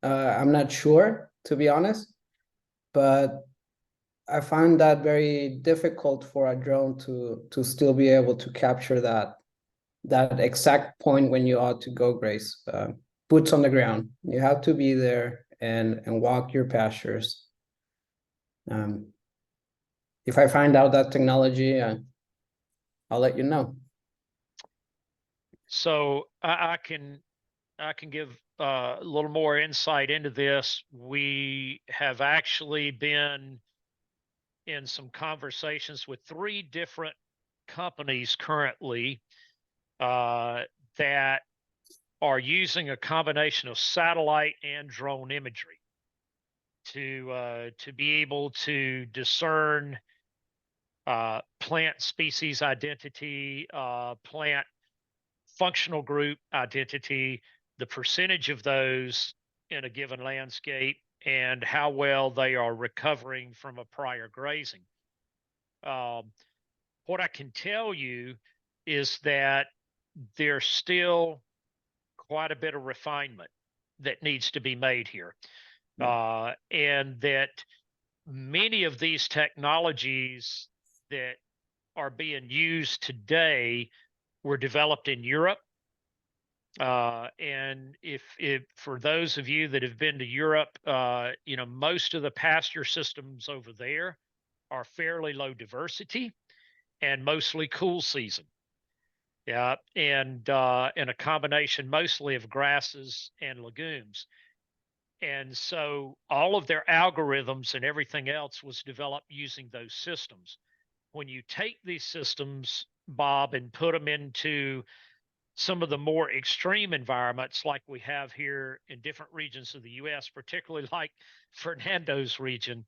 I'm not sure, to be honest, but I find that very difficult for a drone to still be able to capture that exact point when you ought to go graze. Boots on the ground. You have to be there and walk your pastures. If I find out that technology, I'll let you know.
So I can give a little more insight into this. We have actually been in some conversations with 3 different companies currently that are using a combination of satellite and drone imagery to be able to discern plant species identity, plant functional group identity, the percentage of those in a given landscape, and how well they are recovering from a prior grazing. What I can tell you is that there's still quite a bit of refinement that needs to be made here. And that many of these technologies that are being used today were developed in Europe. And if for those of you that have been to Europe, you know, most of the pasture systems over there are fairly low diversity and mostly cool season. Yeah, and a combination mostly of grasses and legumes. And so all of their algorithms and everything else was developed using those systems. When you take these systems, Bob, and put them into some of the more extreme environments like we have here in different regions of the US, particularly like Fernando's region,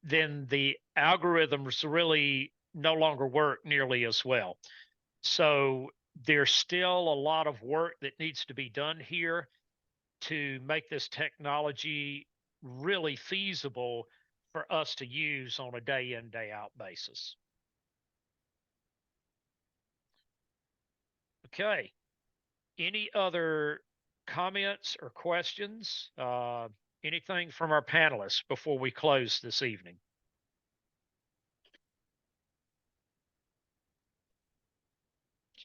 then the algorithms really no longer work nearly as well. So there's still a lot of work that needs to be done here to make this technology really feasible for us to use on a day in, day out basis. Okay. Any other comments or questions? Anything from our panelists before we close this evening?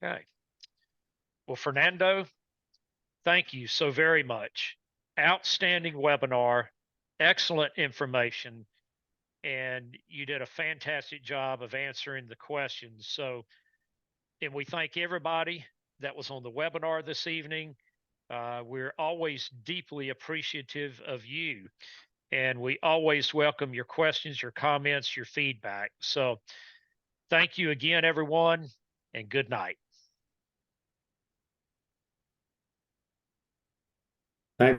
Okay. Well, Fernando, thank you so very much. Outstanding webinar, excellent information, and you did a fantastic job of answering the questions. So, and we thank everybody that was on the webinar this evening. We're always deeply appreciative of you, and we always welcome your questions, your comments, your feedback. So thank you again, everyone, and good night.